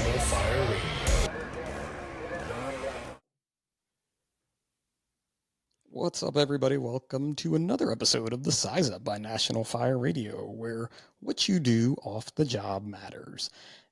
National Fire Radio. What's up, everybody? Welcome to another episode of The Size Up by National Fire Radio, where what you do off the job matters.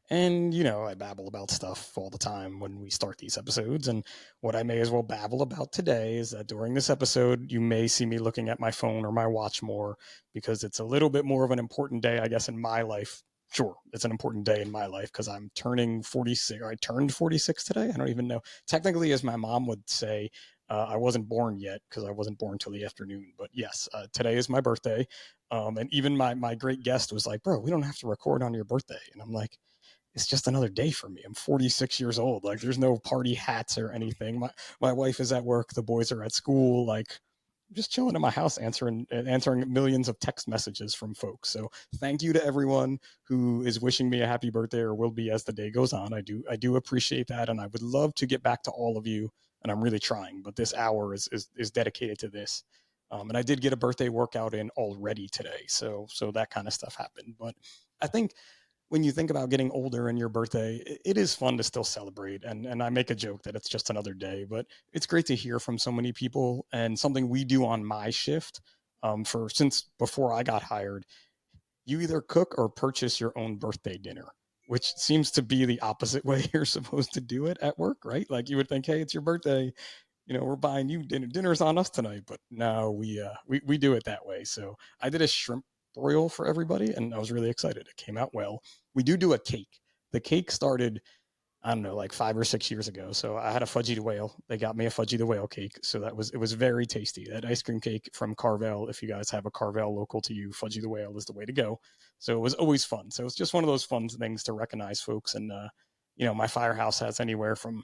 And, I babble about stuff all the time when we start these episodes. And what I may as well babble about today is that during this episode, you may see me looking at my phone or my watch more because it's a little bit more of an important day, I guess, in my life. Sure, it's an important day in my life because I'm turning 46, or I turned 46 today. I don't even know. Technically, as my mom would say, I wasn't born yet because I wasn't born till the afternoon. But yes, today is my birthday. And even my great guest was like, bro, we don't have to record on your birthday. And I'm like, it's just another day for me. I'm 46 years old. Like, there's no party hats or anything. My wife is at work. The boys are at school. Like, I'm just chilling in my house answering millions of text messages from folks. So thank you to everyone who is wishing me a happy birthday or will be as the day goes on. I do appreciate that. And I would love to get back to all of you. And I'm really trying, but this hour is dedicated to this. And I did get a birthday workout in already today. So that kind of stuff happened. But I think when you think about getting older and your birthday, it is fun to still celebrate. And I make a joke that it's just another day, but it's great to hear from so many people. And something we do on my shift since before I got hired, you either cook or purchase your own birthday dinner, which seems to be the opposite way you're supposed to do it at work, right? Like you would think, hey, it's your birthday, we're buying you dinner. Dinner's on us tonight, but no, we do it that way. So I did a shrimp broil for everybody, and I was really excited. It came out well. We do a cake. The cake started, I don't know, like 5 or 6 years ago. So I had a Fudgy the Whale. They got me a Fudgy the Whale cake. So it was very tasty. That ice cream cake from Carvel, if you guys have a Carvel local to you, Fudgy the Whale is the way to go. So it was always fun. So it's just one of those fun things to recognize folks. And, my firehouse has anywhere from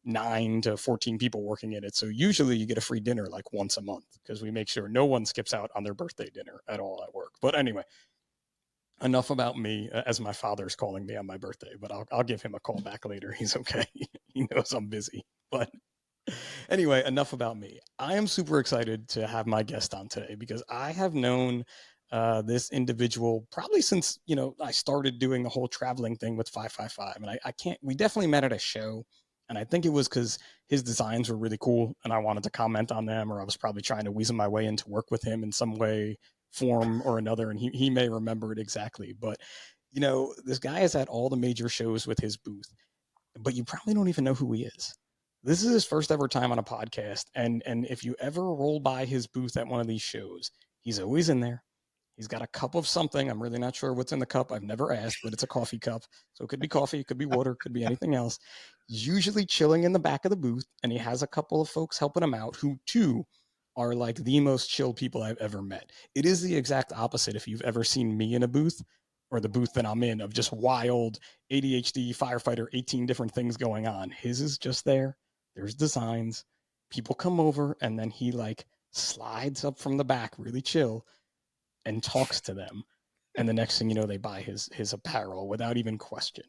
9 to 14 people working in it. So usually you get a free dinner like once a month because we make sure no one skips out on their birthday dinner at all at work. But anyway, enough about me as my father's calling me on my birthday, but I'll give him a call back later. He's okay. He knows I'm busy. But anyway, enough about me. I am super excited to have my guest on today because I have known this individual probably since, I started doing the whole traveling thing with 555. And I can't, we definitely met at a show. And I think it was because his designs were really cool and I wanted to comment on them, or I was probably trying to weasel my way into work with him in some way, form, or another. And he may remember it exactly. But, this guy is at all the major shows with his booth, but you probably don't even know who he is. This is his first ever time on a podcast. And if you ever roll by his booth at one of these shows, he's always in there. He's got a cup of something. I'm really not sure what's in the cup. I've never asked, but it's a coffee cup. So it could be coffee, it could be water, it could be anything else. He's usually chilling in the back of the booth, and he has a couple of folks helping him out who, too, are like the most chill people I've ever met. It is the exact opposite if you've ever seen me in a booth or the booth that I'm in of just wild ADHD, firefighter, 18 different things going on. His is just there. There's designs. People come over, and then he like slides up from the back, really chill, and talks to them. And the next thing you know, they buy his apparel without even question.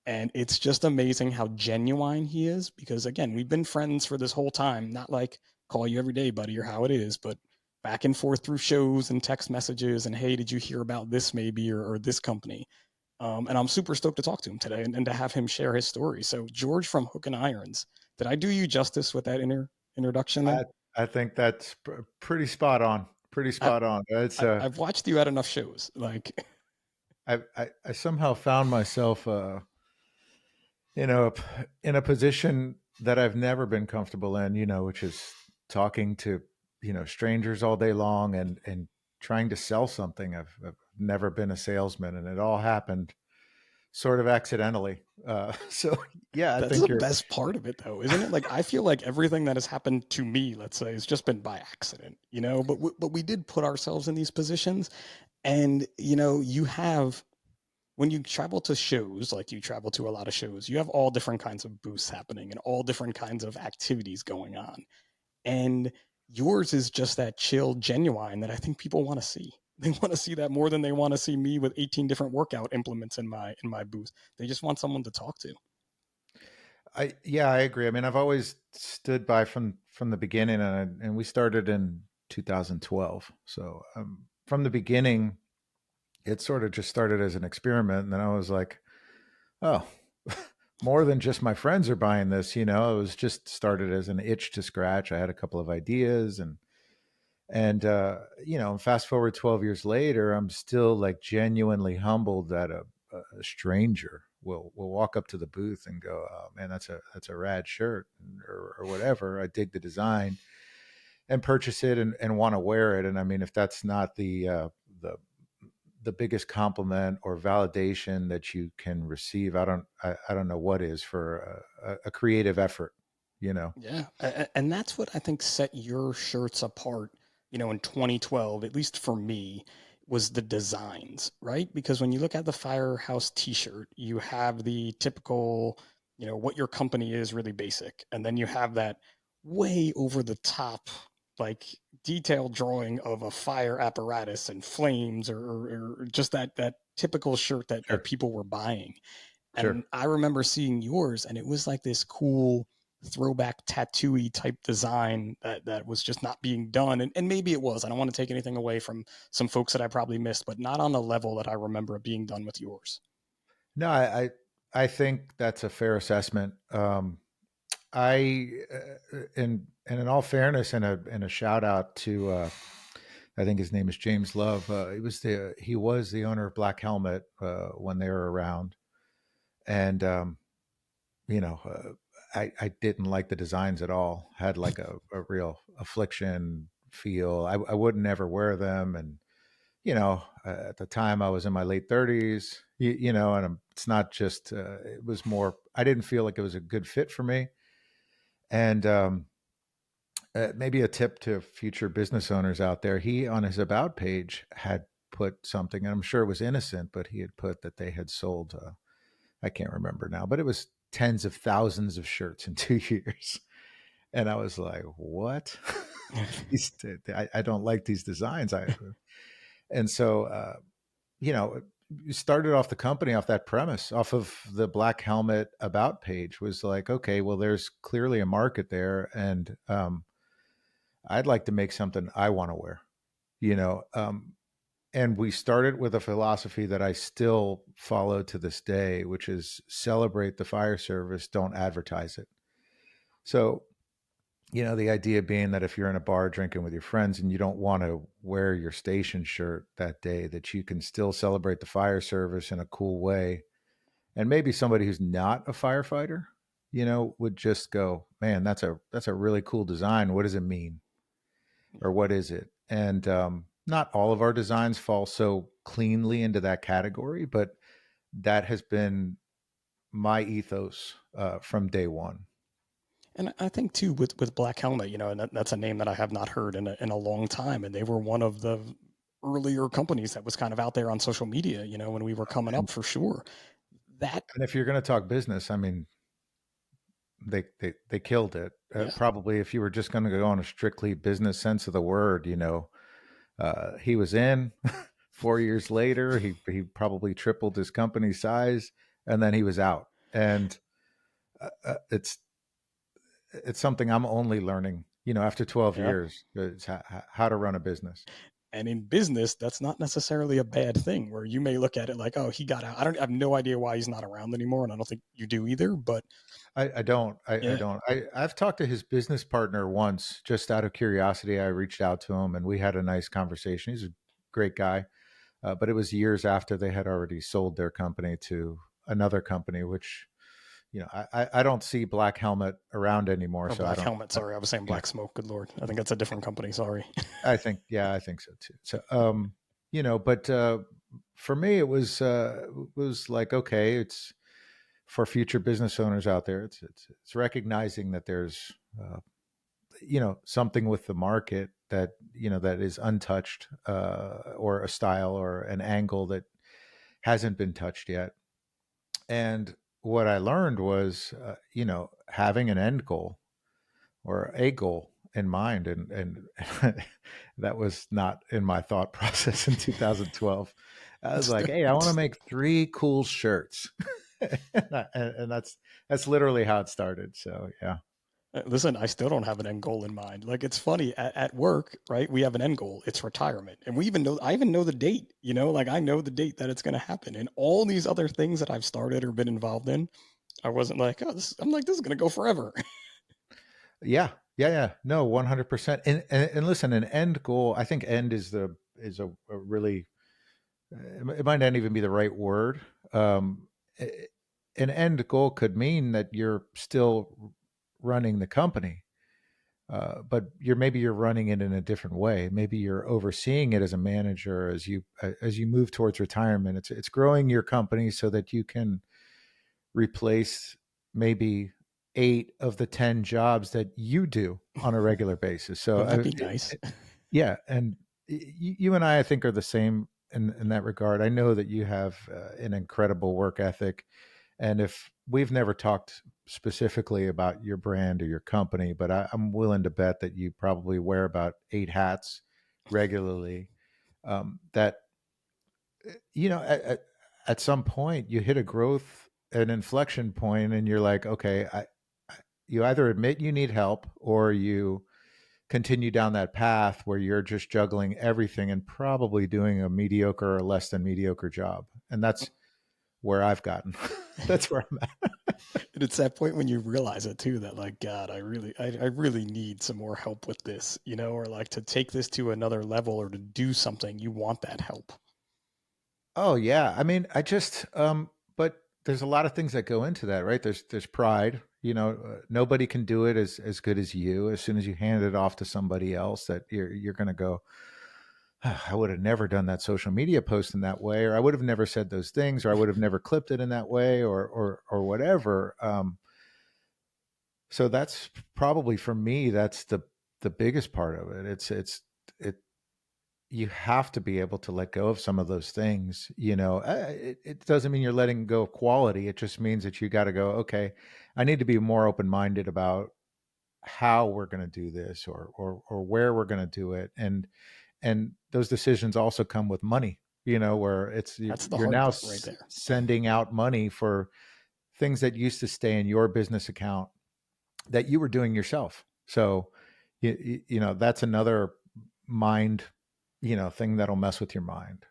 And it's just amazing how genuine he is because, again, we've been friends for this whole time. Not like call you every day, buddy, or how it is, but back and forth through shows and text messages and, hey, did you hear about this maybe or this company? And I'm super stoked to talk to him today and to have him share his story. So George from Hook and Irons, did I do you justice with that introduction there? I think that's pretty spot on. Pretty I, spot on. It's I've watched you at enough shows. Like, I somehow found myself, you know, in a position that I've never been comfortable in, which is talking to, strangers all day long and trying to sell something. I've never been a salesman, and it all happened sort of accidentally. So yeah, I that's think the you're. best part of it, though, isn't it? Like, I feel like everything that has happened to me, let's say, has just been by accident, But we did put ourselves in these positions, and you have when you travel to shows, like you travel to a lot of shows, you have all different kinds of booths happening and all different kinds of activities going on, and yours is just that chill, genuine that I think people want to see. They want to see that more than they want to see me with 18 different workout implements in my booth. They just want someone to talk to. I agree. I mean, I've always stood by from the beginning, and we started in 2012. So from the beginning, it sort of just started as an experiment, and then I was like, oh, more than just my friends are buying this. It was just started as an itch to scratch. I had a couple of ideas, and fast forward 12 years later, I'm still like genuinely humbled that a stranger will walk up to the booth and go, "Oh man, that's a rad shirt," or whatever. I dig the design and purchase it and want to wear it. And I mean, if that's not the the biggest compliment or validation that you can receive, I don't know what is for a creative effort, you know. Yeah, and that's what I think set your shirts apart, in 2012, at least for me, was the designs, right? Because when you look at the Firehouse t-shirt, you have the typical, what your company is really basic, and then you have that way over the top, like detailed drawing of a fire apparatus and flames, or just that typical shirt that Sure, people were buying. sure. And I remember seeing yours, and it was like this cool throwback tattooy type design that was just not being done. And maybe it was. I don't want to take anything away from some folks that I probably missed, but not on the level that I remember it being done with yours. No, I think that's a fair assessment. I and in all fairness, and a shout out to I think his name is James Love. He was the owner of Black Helmet when they were around, and you know, I didn't like the designs at all. Had like a real affliction feel. I would never wear them, and at the time I was in my late 30s. And it's not just. It was more. I didn't feel like it was a good fit for me, and maybe a tip to future business owners out there. He on his about page had put something, and I'm sure it was innocent, but he had put that they had sold. I can't remember now, but it was tens of thousands of shirts in 2 years. And I was like, what? I don't like these designs. And so, you know, you started off the company off that premise, off of the Black Helmet about page was like, okay, well, there's clearly a market there. And I'd like to make something I want to wear, you know. And we started with a philosophy that I still follow to this day, which is celebrate the fire service, don't advertise it. So, the idea being that if you're in a bar drinking with your friends and you don't want to wear your station shirt that day, that you can still celebrate the fire service in a cool way. And maybe somebody who's not a firefighter, would just go, man, that's a really cool design. What does it mean? Or what is it? And not all of our designs fall so cleanly into that category, but that has been my ethos from day one. And I think too with Black Helmet, and that's a name that I have not heard in a long time. And they were one of the earlier companies that was kind of out there on social media, when we were coming And, up for sure. That and if you're going to talk business, I mean, they killed it. Yeah. Probably if you were just going to go on a strictly business sense of the word, he was in. 4 years later, he probably tripled his company size, and then he was out. And it's something I'm only learning, after 12 Yeah. years, is how to run a business. And in business, that's not necessarily a bad thing where you may look at it like, oh, he got out. I have no idea why he's not around anymore. And I don't think you do either. But I don't. I yeah, don't. I've talked to his business partner once, just out of curiosity. I reached out to him and we had a nice conversation. He's a great guy. But it was years after they had already sold their company to another company, which, I don't see Black Helmet around anymore. or So I Black don't, Helmet. Sorry, I was saying yeah, Black Smoke. Good Lord. I think that's a different company. Sorry. yeah, I think so too. So, but for me, it was like, okay, it's for future business owners out there. It's recognizing that there's, something with the market that is untouched, or a style or an angle that hasn't been touched yet. And what I learned was, having an end goal or a goal in mind, and that was not in my thought process in 2012. I was like, hey, I want to make 3 cool shirts. And that's literally how it started. So yeah. Listen, I still don't have an end goal in mind. Like it's funny at work, right? We have an end goal. It's retirement. And I even know the date, like I know the date that it's going to happen. And all these other things that I've started or been involved in, I wasn't like, oh, this. I'm like, this is gonna go forever. Yeah. Yeah, yeah. No, 100%. And listen, an end goal, I think end is a really it might not even be the right word. Um, a- an end goal could mean that you're still running the company, but you're running it in a different way. Maybe you're overseeing it as a manager as you move towards retirement. It's growing your company so that you can replace maybe 8 of the 10 jobs that you do on a regular basis. So, Wouldn't that be nice? yeah, and you and I think, are the same in that regard. I know that you have an incredible work ethic, and if we've never talked specifically about your brand or your company, but I'm willing to bet that you probably wear about 8 hats regularly. That at some point you hit an inflection point, and you're like, okay, you either admit you need help, or you continue down that path where you're just juggling everything and probably doing a mediocre or less than mediocre job. And that's where I've gotten. That's where I'm at. And it's that point when you realize it too, that like, God, I really need some more help with this, or like to take this to another level or to do something. You want that help. Oh yeah. I mean, but there's a lot of things that go into that, right? There's pride. Nobody can do it as good as you. As soon as you hand it off to somebody else, that you're going to go, "Ah, I would have never done that social media post in that way, or I would have never said those things, or I would have never clipped it in that way, or whatever." So that's probably, for me, that's the biggest part of it. It You have to be able to let go of some of those things. It doesn't mean you're letting go of quality. It just means that you got to go, okay, I need to be more open minded about how we're going to do this, or where we're going to do it, and those decisions also come with money. Where That's the you're hard now part right there. sending out money for things that used to stay in your business account that you were doing yourself. So, that's another mind, thing that'll mess with your mind.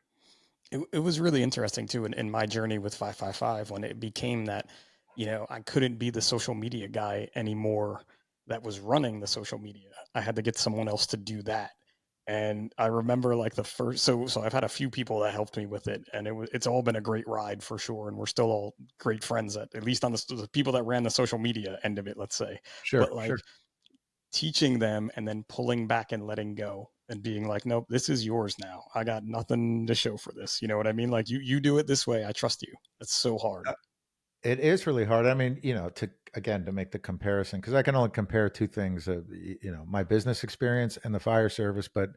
It was really interesting too in my journey with 555 when it became that, I couldn't be the social media guy anymore that was running the social media. I had to get someone else to do that. And I remember like the first, so I've had a few people that helped me with it, and it's all been a great ride for sure. And we're still all great friends, at least on the people that ran the social media end of it, let's say. But Sure, like sure. teaching them and then pulling back and letting go and being like, nope, this is yours now. I got nothing to show for this. You know what I mean? Like you do it this way. I trust you. It's so hard. It is really hard. I mean, to make the comparison, because I can only compare two things, my business experience and the fire service, but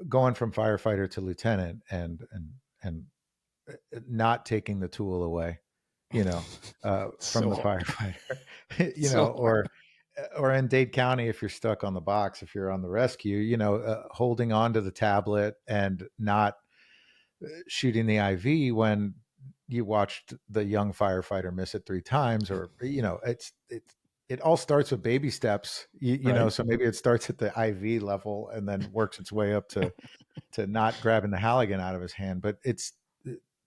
going from firefighter to lieutenant, and not taking the tool away, you know, from So the hard. firefighter, So hard. or in Dade County, if you're stuck on the box, if you're on the rescue, holding on to the tablet and not shooting the IV when you watched the young firefighter miss it 3 times, or it all starts with baby steps, Right. so maybe it starts at the IV level and then works its way up to not grabbing the Halligan out of his hand. But it's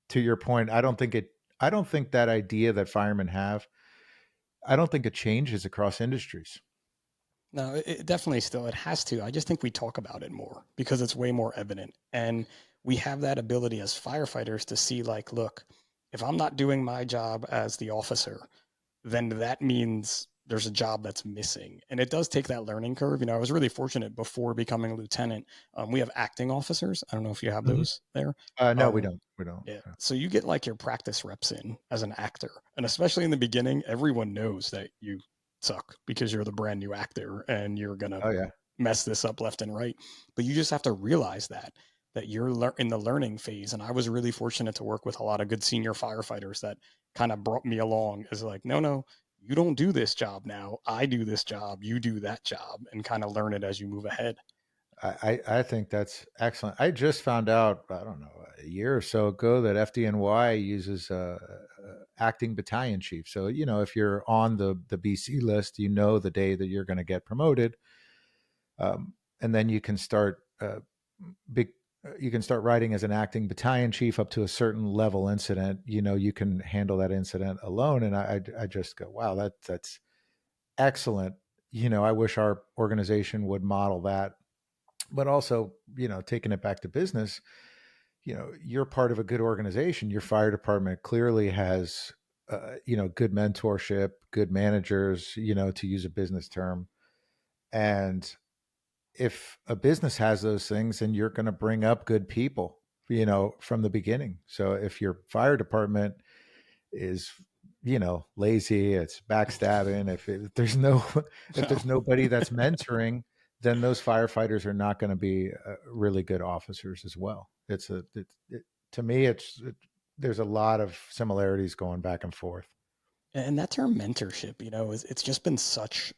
to your point. I don't think that idea that firemen have. I don't think it changes across industries. No, it definitely still it has to. I just think we talk about it more because it's way more evident. And we have that ability as firefighters to see like, look, if I'm not doing my job as the officer, then that means there's a job that's missing. And it does take that learning curve. I was really fortunate before becoming a lieutenant. We have acting officers. I don't know if you have Mhm. those there. No, we Um, don't. We don't. yeah. So you get like your practice reps in as an actor. And especially in the beginning, everyone knows that you suck because you're the brand new actor and you're going to Oh yeah. mess this up left and right. But you just have to realize that you're in the learning phase. And I was really fortunate to work with a lot of good senior firefighters that kind of brought me along as like, no, no, you don't do this job now. I do this job. You do that job, and kind of learn it as you move ahead. I think that's excellent. I just found out, I don't know, a year or so ago, that FDNY uses acting battalion chief. So, if you're on the BC list, the day that you're going to get promoted, and then you can start. you can start writing as an acting battalion chief up to a certain level incident. You can handle that incident alone. And I just go, wow, that's excellent. I wish our organization would model that. But also, taking it back to business, you're part of a good organization. Your fire department clearly has, good mentorship, good managers, to use a business term. And if a business has those things, then you're going to bring up good people, from the beginning. So if your fire department is, lazy, it's backstabbing, if there's no, if No. there's nobody that's mentoring, then those firefighters are not going to be really good officers as well. To me, there's a lot of similarities going back and forth. And that term mentorship, it's just been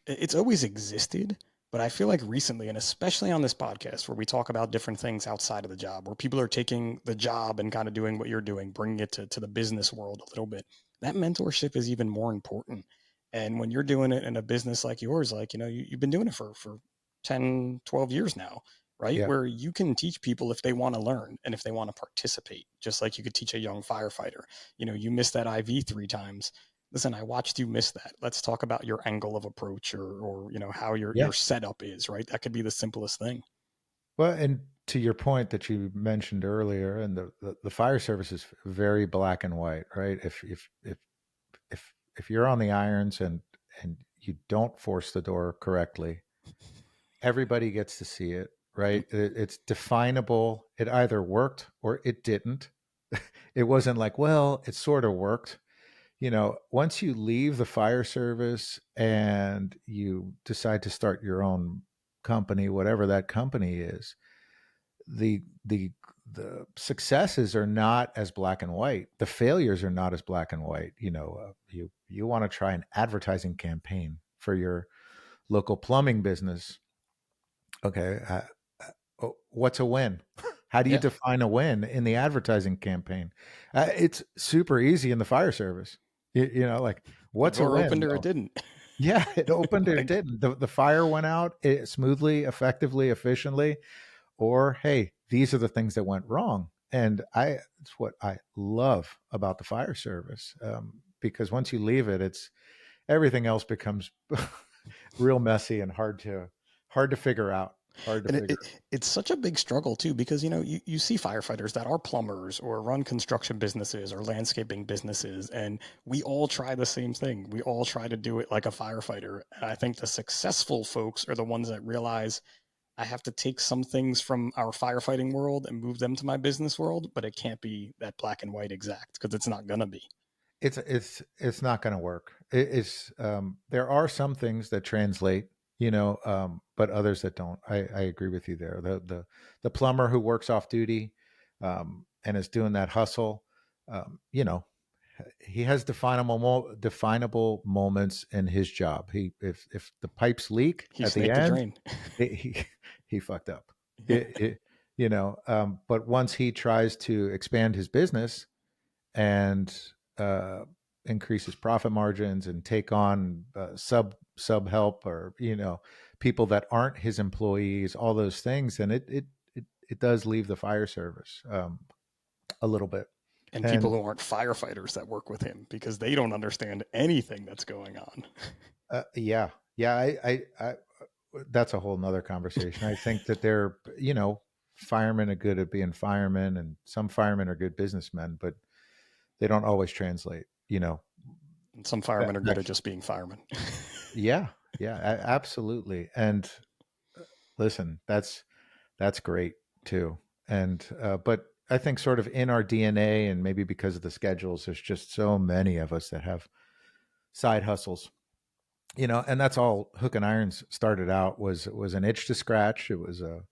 it's always existed, but I feel like recently, and especially on this podcast where we talk about different things outside of the job, where people are taking the job and kind of doing what you're doing, bringing it to the business world a little bit, that mentorship is even more important. And when you're doing it in a business like yours, like, you've been doing it for 10, 12 years now, right? Yeah. Where you can teach people if they want to learn and if they want to participate, just like you could teach a young firefighter. You missed that IV 3 times. Listen, I watched you miss that. Let's talk about your angle of approach, or how Yeah. your setup is, right? That could be the simplest thing. Well, and to your point that you mentioned earlier, and the fire service is very black and white, right? If you're on the irons and you don't force the door correctly, everybody gets to see it, right? It's definable. It either worked or it didn't. It wasn't like, well, it sort of worked. Once you leave the fire service and you decide to start your own company, whatever that company is, the successes are not as black and white. The failures are not as black and white. You want to try an advertising campaign for your local plumbing business. Okay, what's a win? How do you Yeah, define a win in the advertising campaign? It's super easy in the fire service. Like, the what's a door win? opened or it Well, didn't. yeah, it opened or it Like, didn't. The fire went out smoothly, effectively, efficiently, or hey, these are the things that went wrong. And it's what I love about the fire service, because once you leave it, it's everything else becomes real messy and hard to figure out. Hard to and figure. it's such a big struggle too, because you see firefighters that are plumbers or run construction businesses or landscaping businesses, and we all try the same thing. We all try to do it like a firefighter. And I think the successful folks are the ones that realize I have to take some things from our firefighting world and move them to my business world, but it can't be that black and white exact, because it's not gonna be. It's not going to work. It's there are some things that translate, but others that don't. I agree with you there. The plumber who works off duty, and is doing that hustle, you know, he has definable moments in his job. If the pipes leak He at the snaked a end, drain. he fucked up. Yeah. But once he tries to expand his business and uh, increase his profit margins and take on sub help, or people that aren't his employees, all those things, and it does leave the fire service a little bit. And people And who aren't firefighters that work with him, because they don't understand anything that's going on. yeah, yeah, I that's a whole nother conversation. I think that they're, firemen are good at being firemen, and some firemen are good businessmen, but they don't always translate. And some firemen are good at Actually, just being firemen. yeah, yeah, absolutely. And listen, that's great too. And but I think sort of in our DNA, and maybe because of the schedules, there's just so many of us that have side hustles. And that's all Hook and Irons started out, was an itch to scratch. It was a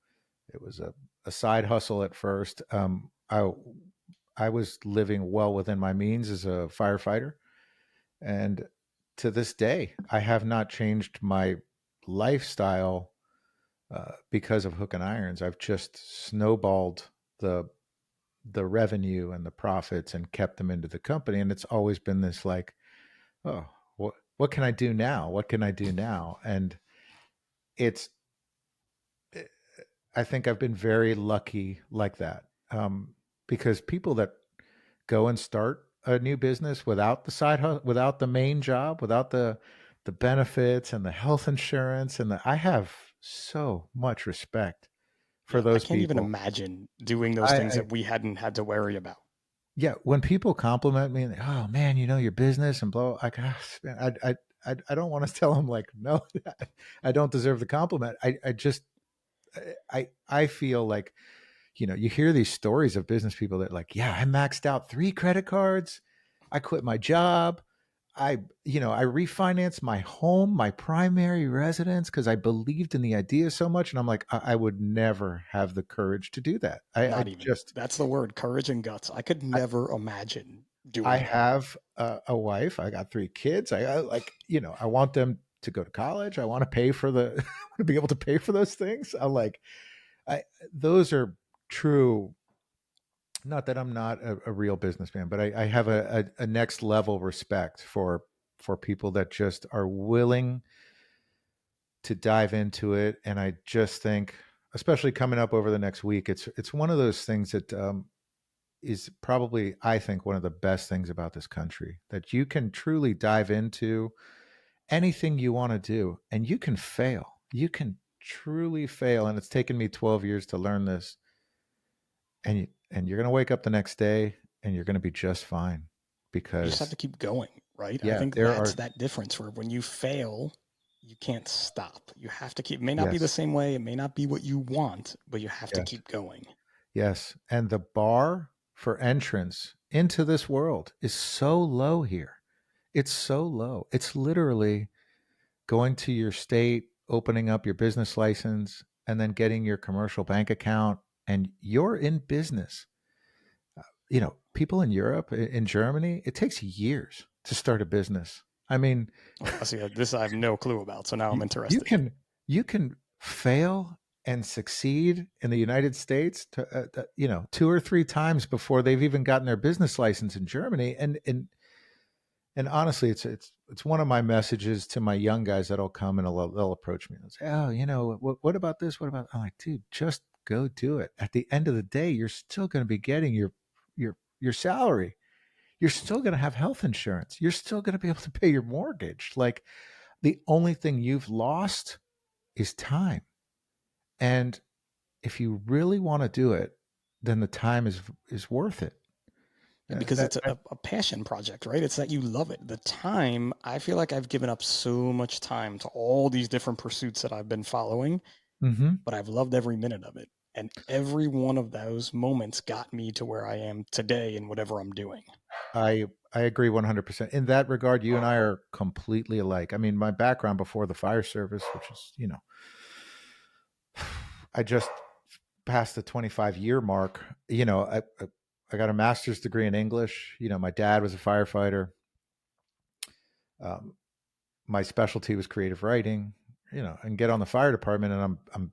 side hustle at first. I was living well within my means as a firefighter, and to this day, I have not changed my lifestyle because of Hook and Irons. I've just snowballed the revenue and the profits and kept them into the company, and it's always been this like, oh, what can I do now? What can I do now? And it's I think I've been very lucky like that, because people that go and start a new business without the without the main job, without the benefits and the health insurance, and I have so much respect for Yeah, I those can't even people. imagine doing those things I that we hadn't had to worry about. Yeah, when people compliment me and, "Oh, man, your business and blah," like, ah, man, I don't wanna tell them, like, "No, I don't deserve the compliment." I just I feel like, you hear these stories of business people that like, "Yeah, I maxed out 3 credit cards. I quit my job. I refinanced my home, my primary residence because I believed in the idea so much." And I'm like, I would never have the courage to do that. I Not even. just That's the word, courage and guts. I could I never imagine I doing that. have a wife. I got 3 kids. I like, I want them to go to college. I wanna pay for the I wanna be able to pay for those things. I those are true. Not that I'm not a real businessman, but I have a next level respect for people that just are willing to dive into it. And I just think, especially coming up over the next week, it's one of those things that is probably, I think, one of the best things about this country, that you can truly dive into anything you want to do and you can fail. You can truly fail. And it's taken me 12 years to learn this. And you're going to wake up the next day and you're going to be just fine You just have because, to keep going, right? I yeah, think there that's are, that difference where when you fail, you can't stop. You have to keep, it may not be the yes, same way, it may not be what you want, but you have to yes, keep going. yes. And the bar for entrance into this world is so low here. It's so low. It's literally going to your state, opening up your business license, and then getting your commercial bank account, and you're in business. People in Europe, in Germany, it takes years to start a business. I mean, Oh, I see. This I have no clue about. So now I'm you interested. can you can fail and succeed in the United States to, 2 or 3 times before they've even gotten their business license in Germany. And honestly, it's one of my messages to my young guys that'll come and they'll approach me and say, "Oh, what about this? What about?" I'm like, "Dude, just go do it. At the end of the day, you're still going to be getting your salary. You're still going to have health insurance. You're still going to be able to pay your mortgage. Like the only thing you've lost is time. And if you really want to do it, then the time is worth it." Yeah, because That, it's that a passion project, right? It's that you love it. The time, I feel like I've given up so much time to all these different pursuits that I've been following, Mhm. but I've loved every minute of it. And every one of those moments got me to where I am today in whatever I'm doing. I agree 100%. In that regard, you and I are completely alike. I mean, my background before the fire service, which is, I just passed the 25-year mark. I got a master's degree in English. My dad was a firefighter. Um, my specialty was creative writing. And get on the fire department, and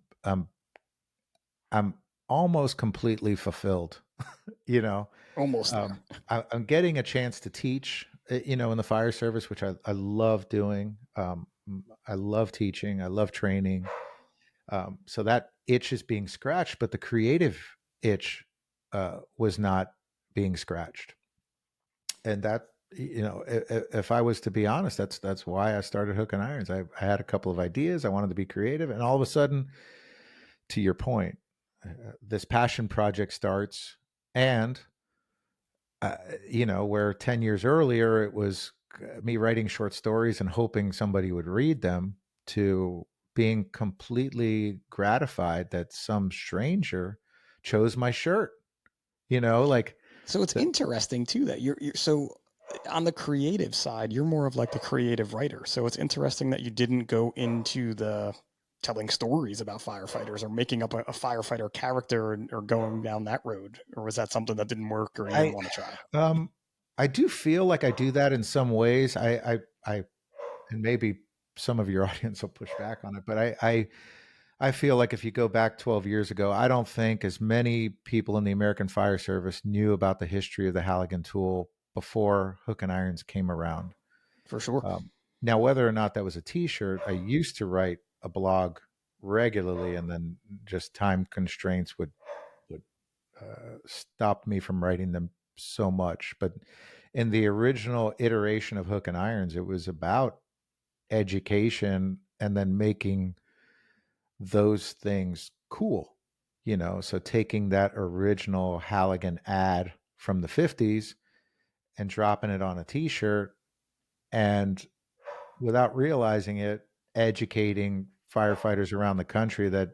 I'm almost completely fulfilled. You know, Almost there. I'm getting a chance to teach, in the fire service, which I love doing. I love teaching. I love training. So that itch is being scratched, but the creative itch was not being scratched. And that, if I was to be honest, that's why I started Hook and Irons. I had a couple of ideas. I wanted to be creative, and all of a sudden, to your point, this passion project starts, and where 10 years earlier it was me writing short stories and hoping somebody would read them, to being completely gratified that some stranger chose my shirt, like So it's the, interesting too that you're so on the creative side, you're more of like the creative writer. So it's interesting that you didn't go into the telling stories about firefighters or making up a firefighter character or going down that road, or was that something that didn't work or you didn't I want to try? um I do feel like I do that in some ways. I and maybe some of your audience will push back on it, but I feel like if you go back 12 years ago, I don't think as many people in the American Fire Service knew about the history of the Halligan tool before Hook and Irons came around. For sure. Um, Now, whether or not that was a T-shirt, I used to write a blog, regularly, and then just time constraints would stop me from writing them so much. But in the original iteration of Hook and Irons, it was about education and then making those things cool, so taking that original Halligan ad from the 50s and dropping it on a t-shirt, and without realizing it, educating firefighters around the country that,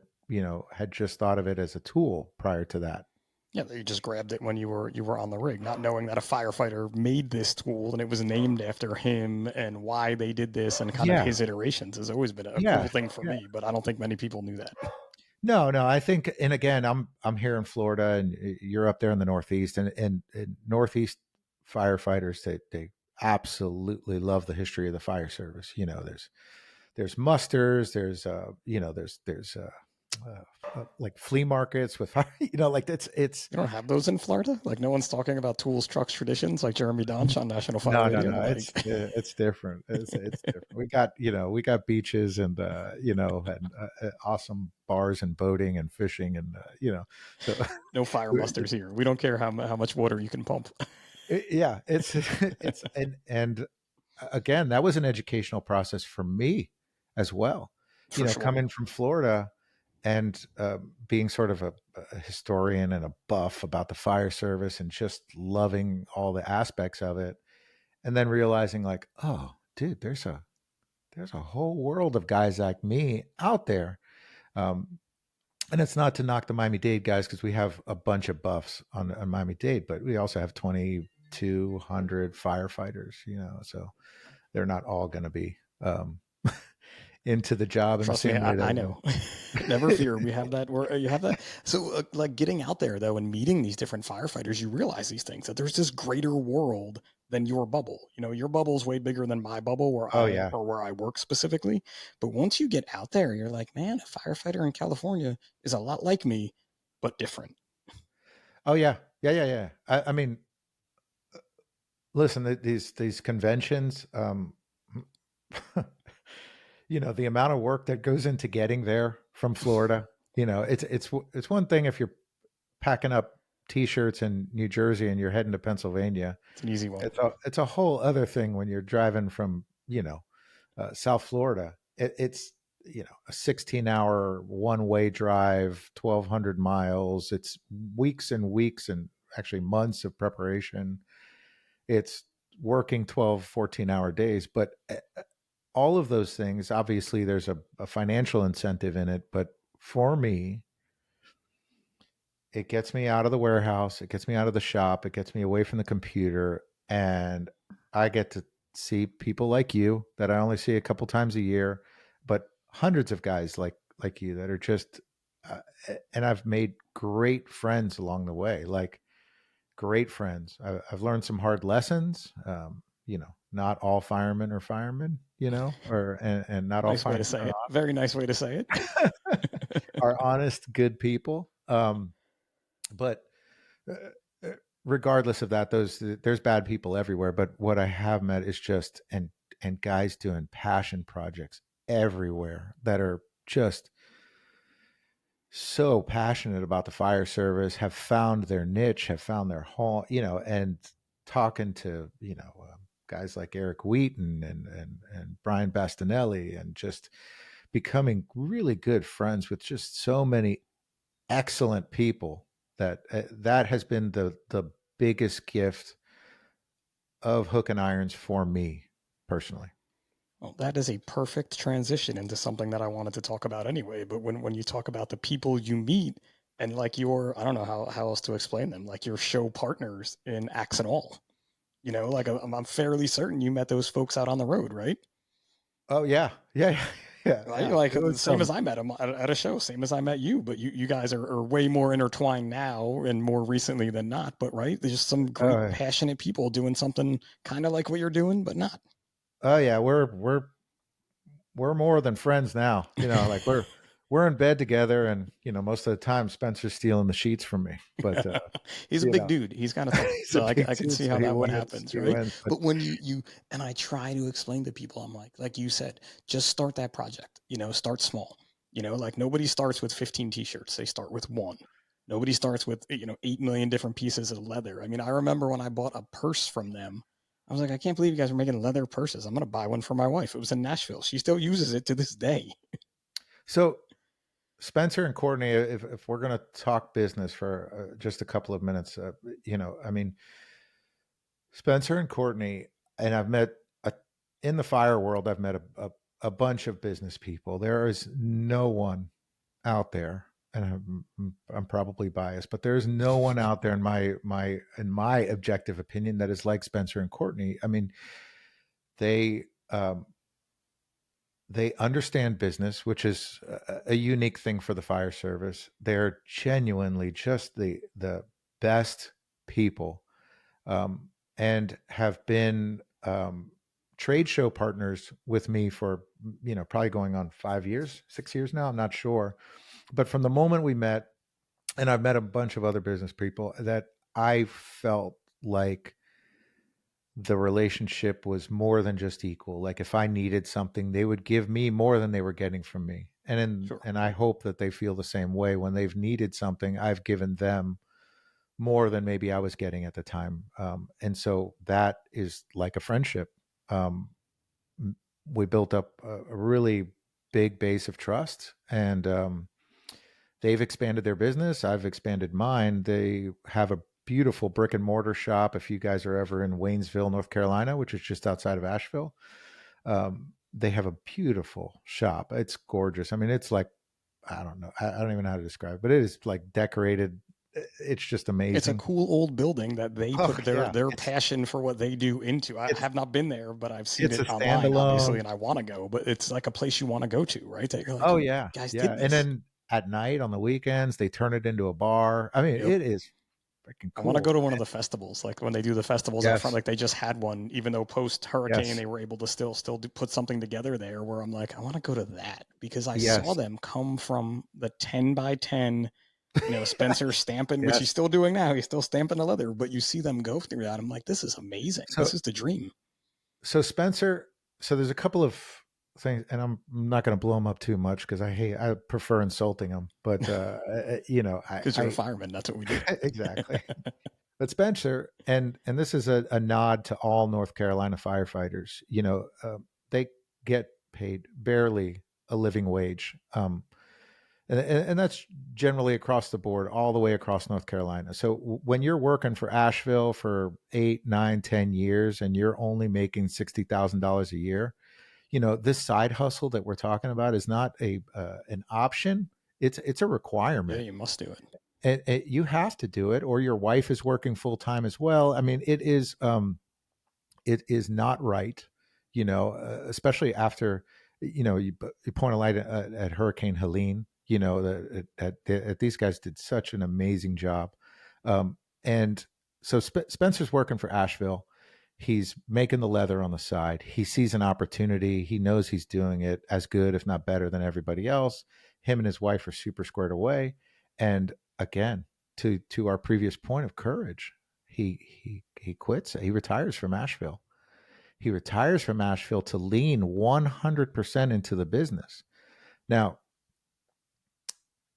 had just thought of it as a tool prior to that. Yeah, you just grabbed it when you were on the rig, not knowing that a firefighter made this tool and it was named after him, and why they did this and kind of Yeah. his iterations has always been a Yeah. cool thing for Yeah. me. But I don't think many people knew that. No, no, I think, and again, I'm here in Florida, and you're up there in the Northeast, and Northeast firefighters, they absolutely love the history of the fire service. There's musters, there's like flea markets with fire, like it's You don't have those in Florida. Like no one's talking about tools, trucks, traditions like Jeremy Donch on National Fire no, no, Radio. no, Like it's different. It's different. We got beaches, and awesome bars and boating and fishing, and so no fire musters here. We don't care how much water you can pump. yeah, it's it's and again, that was an educational process for me as well. For sure. Coming from Florida, and being sort of a historian and a buff about the fire service, and just loving all the aspects of it, and then realizing, like, oh, dude, there's a whole world of guys like me out there. Um, and it's not to knock the Miami-Dade guys, because we have a bunch of buffs on Miami-Dade, but we also have 2,200 firefighters, so they're not all going to be into the job in the Trust me, same way I that know. Never fear. We have that. You have that. So, like getting out there though and meeting these different firefighters, you realize these things that there's this greater world than your bubble. Your bubble is way bigger than my bubble, Oh yeah. where I work specifically. But once you get out there, you're like, man, a firefighter in California is a lot like me, but different. Oh yeah. Yeah, yeah, yeah. I mean, listen, these conventions, the amount of work that goes into getting there from Florida, it's one thing if you're packing up t-shirts in New Jersey and you're heading to Pennsylvania. It's an easy one. It's a whole other thing when you're driving from, South Florida. It's, a 16-hour one-way drive, 1,200 miles. It's weeks and weeks, and actually months of preparation. It's working 12, 14-hour days. But all of those things, obviously there's a financial incentive in it. But for me, it gets me out of the warehouse, it gets me out of the shop, it gets me away from the computer, and I get to see people like you that I only see a couple times a year, but hundreds of guys like you that are just uh, and I've made great friends along the way, like great friends. I've learned some hard lessons. Not all firemen are firemen, and not all Nice way to firemen say it. Very nice way to say it. are honest, good people. But uh, regardless of that, there's bad people everywhere. But what I have met is just and guys doing passion projects everywhere that are just so passionate about the fire service, have found their niche, have found their home, and talking to guys like Eric Wheaton and Brian Bastinelli, and just becoming really good friends with just so many excellent people, that has been the biggest gift of Hook and Irons for me personally. Well, that is a perfect transition into something that I wanted to talk about anyway. But when you talk about the people you meet and like I don't know how else to explain them, like your show partners in Axe and All, like I'm fairly certain you met those folks out on the road, right? Oh yeah, yeah, yeah, yeah. Right? Yeah. Like It the was same as I met them at a show, same as I met you, but you guys are way more intertwined now and more recently than not. But right, there's just some great uh, passionate people doing something kind of like what you're doing, but not. oh yeah, we're more than friends now. Like we're in bed together, and most of the time Spencer's stealing the sheets from me. But He's a you big know, dude. He's kind of tough. he's a So big I can dude, see so how he that one wins. happens, He right? wins. But But when and I try to explain to people, I'm like you said, just start that project, start small. Like nobody starts with 15 t-shirts. They start with one. Nobody starts with, 8 million different pieces of leather. I mean, I remember when I bought a purse from them, I was like, I can't believe you guys are making leather purses. I'm going to buy one for my wife. It was in Nashville. She still uses it to this day. So Spencer and Courtney, if we're going to talk business for just a couple of minutes, I mean, Spencer and Courtney, and I've met a, in the fire world, I've met a bunch of business people. There is no one out there, and I'm probably biased, but there's no one out there in my objective opinion that is like Spencer and Courtney. I mean, they um, they understand business, which is a unique thing for the fire service. They're genuinely just the best people, um, and have been trade show partners with me for probably going on 5 years, 6 years now. I'm not sure, but from the moment we met, and I've met a bunch of other business people, that I felt like the relationship was more than just equal. Like if I needed something, they would give me more than they were getting from me. Sure. And I hope that they feel the same way. When they've needed something, I've given them more than maybe I was getting at the time. And so that is like a friendship. Um, we built up a really big base of trust, and they've expanded their business. I've expanded mine. They have a beautiful brick and mortar shop. If you guys are ever in Waynesville, North Carolina, which is just outside of Asheville, they have a beautiful shop. It's gorgeous. I mean, it's like, I don't know. I don't even know how to describe it, but it is like decorated. It's just It's a amazing. cool old building that they Oh put their yeah, their passion for what they do into. I it's have not been there, but I've seen it's it a online, obviously, standalone. and I want to go. But it's like a place you want to go to, right? That you're like, Oh you yeah, guys yeah. did And this. then at night on the weekends, they turn it into a bar. I mean, Yep. it is freaking I want to cool. go to one of the festivals, like when they do the festivals out front. Yes, Like they just had one, even though post hurricane yes, they were able to put something together there. Where I'm like, I want to go to that because I saw yes. them come from the 10 by 10. Spencer stamping, which he's Yes. still doing now. He's still stamping the leather, but you see them go through that. I'm like, this is amazing. So This is the dream. so Spencer, so there's a couple of things, and I'm not going to blow him up too much because I prefer insulting him, but Because you're a fireman, that's what we do. exactly. But Spencer, and this is a nod to all North Carolina firefighters. They get paid barely a living wage. And that's generally across the board, all the way across North Carolina. So when you're working for Asheville for 8, 9, 10 years, and you're only making $60,000 a year, this side hustle that we're talking about is not a an option. It's a Yeah, requirement, you must do it. and you have to do it, or your wife is working full time as well. I mean, it is not right, especially after, you point a light at Hurricane Helene, these guys did such an amazing job. And so Spencer's working for Asheville. He's making the leather on the side. He sees an opportunity. He knows he's doing it as good, if not better, than everybody else. Him and his wife are super squared away. And again, to our previous point of courage, he quits. He retires from Asheville. He retires from Asheville to lean 100% into the business. Now,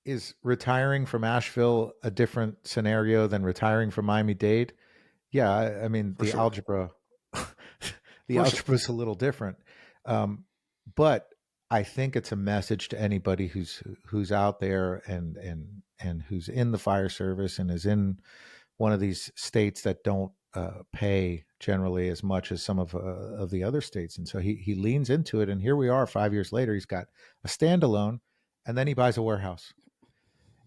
is retiring from Asheville a different scenario than retiring from Miami-Dade? Yeah, I mean For sure. the For sure. algebra is a little different, but I think it's a message to anybody who's out there, and who's in the fire service and is in one of these states that don't pay generally as much as some of the other states. And so he leans into it, and here we are 5 years later. He's got a standalone, and then he buys a warehouse.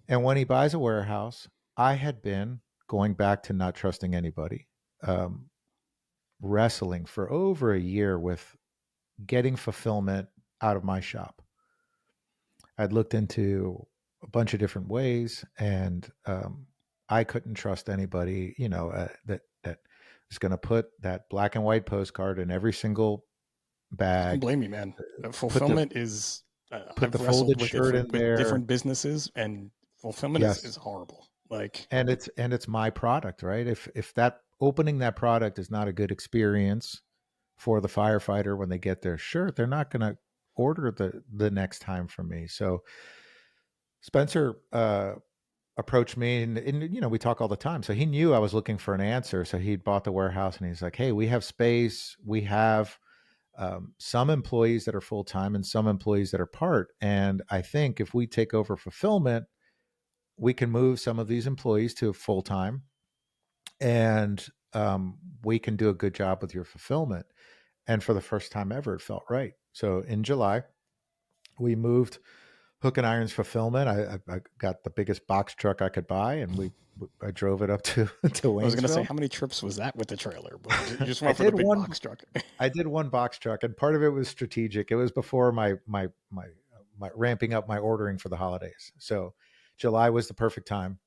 And when he buys a warehouse, I had been going back to not trusting anybody, um, wrestling for over a year with getting fulfillment out of my shop. I'd looked into a bunch of different ways, and I couldn't trust anybody, that was going to put that black and white postcard in every single I don't bag, blame you, man. put the Fulfillment is. put the I've wrestled folded with it shirt in with there. different businesses, and fulfillment is Yes, horrible. Like, and it's my product, right? If that opening that product is not a good experience for the firefighter when they get their shirt, they're not going to. order the next time from me. So Spencer approached me, and we talk all the time. So he knew I was looking for an answer. So he bought the warehouse, and he's like, "Hey, we have space. We have some employees that are full time and some employees that are part. And I think if we take over fulfillment, we can move some of these employees to full time, and we can do a good job with your fulfillment." And for the first time ever, it felt right. So in July, we moved Hook and Iron's fulfillment. I got the biggest box truck I could buy, and I drove it up to to I was gonna say, Waynesville. how many trips was that with the trailer? But you just I went for the did big one. box truck. I did one box truck, and part of it was strategic. It was before my ramping up my ordering for the holidays. So July was the perfect time.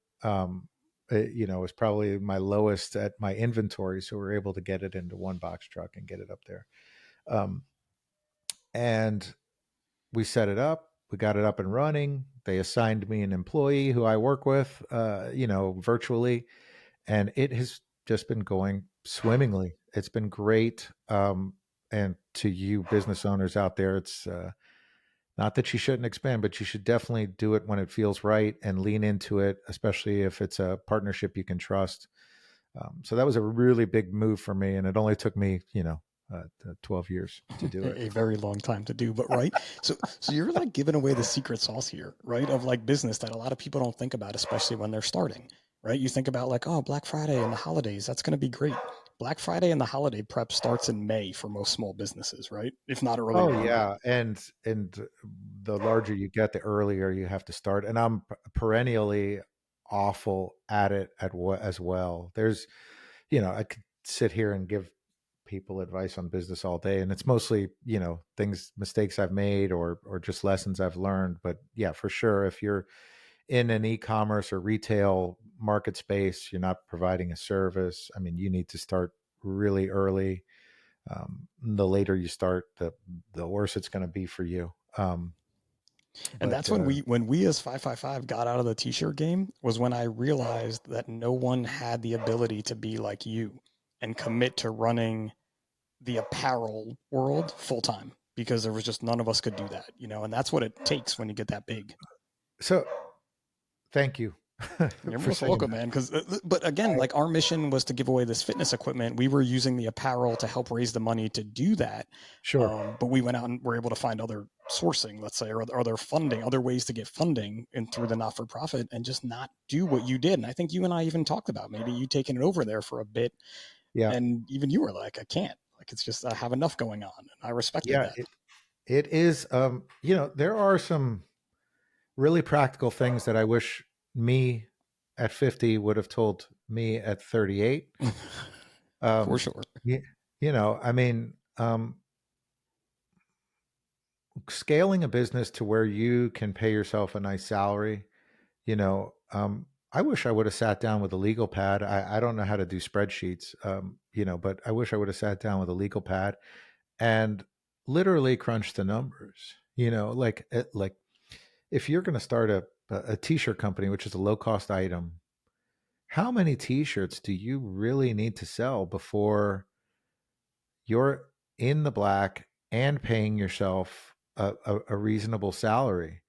It was probably my lowest at my inventory, so we were able to get it into one box truck and get it up there. Um, and we set it up. We got it up and running. They assigned me an employee who I work with, virtually, and it has just been going swimmingly. It's been great. And to you business owners out there, it's not that you shouldn't expand, but you should definitely do it when it feels right and lean into it, especially if it's a partnership you can trust. So that was a really big move for me, and it only took me, 12 years to do it. A very long time to do, but right. So you're like giving away the secret sauce here, right? Of like business that a lot of people don't think about, especially when they're starting, right? You think about like, oh, Black Friday and the holidays, that's going to be great. Black Friday and the holiday prep starts in May for most small businesses, right? If not Oh earlier than that. yeah, and the larger you get, the earlier you have to start. And I'm perennially awful at it as well. I could sit here and give people advice on business all day, and it's mostly things, mistakes I've made, or just lessons I've learned. But yeah, for sure, if you're in an e-commerce or retail market space, you're not providing a service. I mean, you need to start really early. The later you start, the worse it's going to be for you. And But that's when we as 555 got out of the t-shirt game was when I realized that no one had the ability to be like you and commit to running the apparel world full time because there was just none of us could do that, and that's what it takes when you get that big. so thank you You're for most saying welcome, that. man. Because, but again, I, like our mission was to give away this fitness equipment. We were using the apparel to help raise the money to do that. sure. But we went out and were able to find other sourcing, let's say, or other funding, other ways to get funding and through the not for profit, and just not do what you did. And I think you and I even talked about maybe you taking it over there for a bit, Yeah. and even you were like, I can't. Like it's just I have enough going on, and I respected Yeah. that. It is. There are some really practical things that I wish me at 50 would have told me at 38. For Um, sure. you, I mean, scaling a business to where you can pay yourself a nice salary, you know, I wish I would have sat down with a legal pad. I don't know how to do spreadsheets, but I wish I would have sat down with a legal pad and literally crunched the numbers. Like if you're going to start a t-shirt company, which is a low cost item, how many t-shirts do you really need to sell before you're in the black and paying yourself a reasonable salary?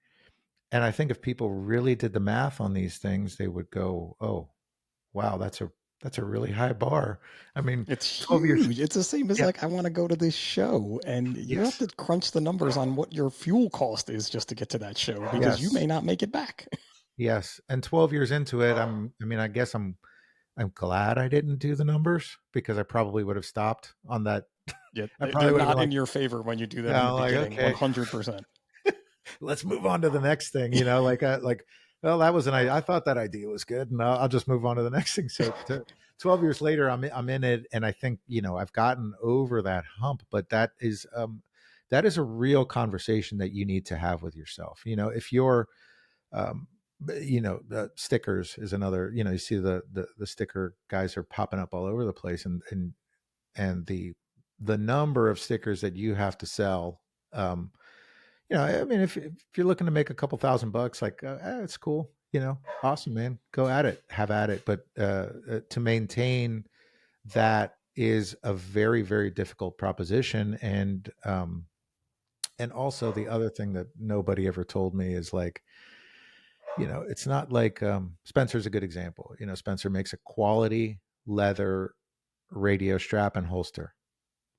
And I think if people really did the math on these things, they would go, "Oh, wow, that's a really high bar." I mean, It's 12 years. huge. It's the same as Yeah. like I want to go to this show and you have Yes. to crunch the numbers on what your fuel cost is just to get to that show because you Yes. may not make it back. Yes. And 12 years into it, I guess I'm glad I didn't do the numbers, because I probably would have stopped on that. Yet I they're probably would have been not in like, your favor when you do that in yeah, the like, beginning, okay, 100%. let's move on to the next thing. Well, that was an idea. I thought that idea was good, and I'll just move on to the next thing. So 12 years later, I'm in it, and I think I've gotten over that hump. But that is a real conversation that you need to have with yourself. If you're um, stickers is another. You see the sticker guys are popping up all over the place, and the number of stickers that you have to sell. I mean, if you're looking to make a couple $1,000, like, it's cool, awesome, man, go at it, have at it. But to maintain that is a very, very difficult proposition. And And also the other thing that nobody ever told me is like, it's not like Spencer's a good example. Spencer makes a quality leather radio strap and holster,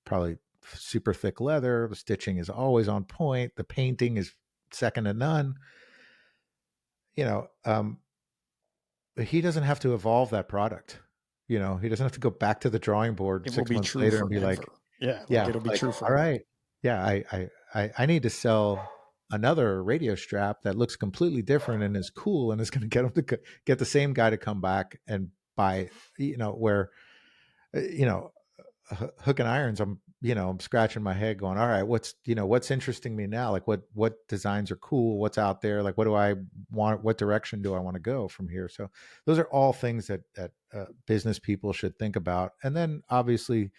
probably super thick leather. The stitching is always on point. The painting is second to none. You know, um, he doesn't have to evolve that product. He doesn't have to go back to the drawing board It will 6 be months true later and be like, forever. Yeah, like yeah, it'll be like, true all forever. right, yeah, I need to sell another radio strap that looks completely different and is cool and is going to get him to get the same guy to come back and buy. Where you know hook and irons, I'm scratching my head going, all right, what's interesting me now, like what designs are cool, what's out there, like what do I want, what direction do I want to go from here. So those are all things that business people should think about. And then obviously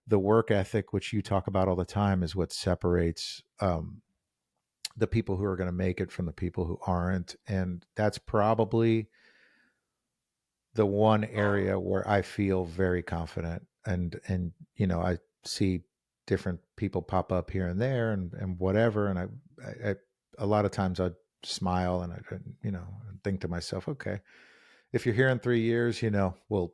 the work ethic, which you talk about all the time, is what separates the people who are going to make it from the people who aren't. And that's probably the one area where I feel very confident. And I see different people pop up here and there and whatever. And I a lot of times I smile and I think to myself, okay, if you're here in 3 years, well,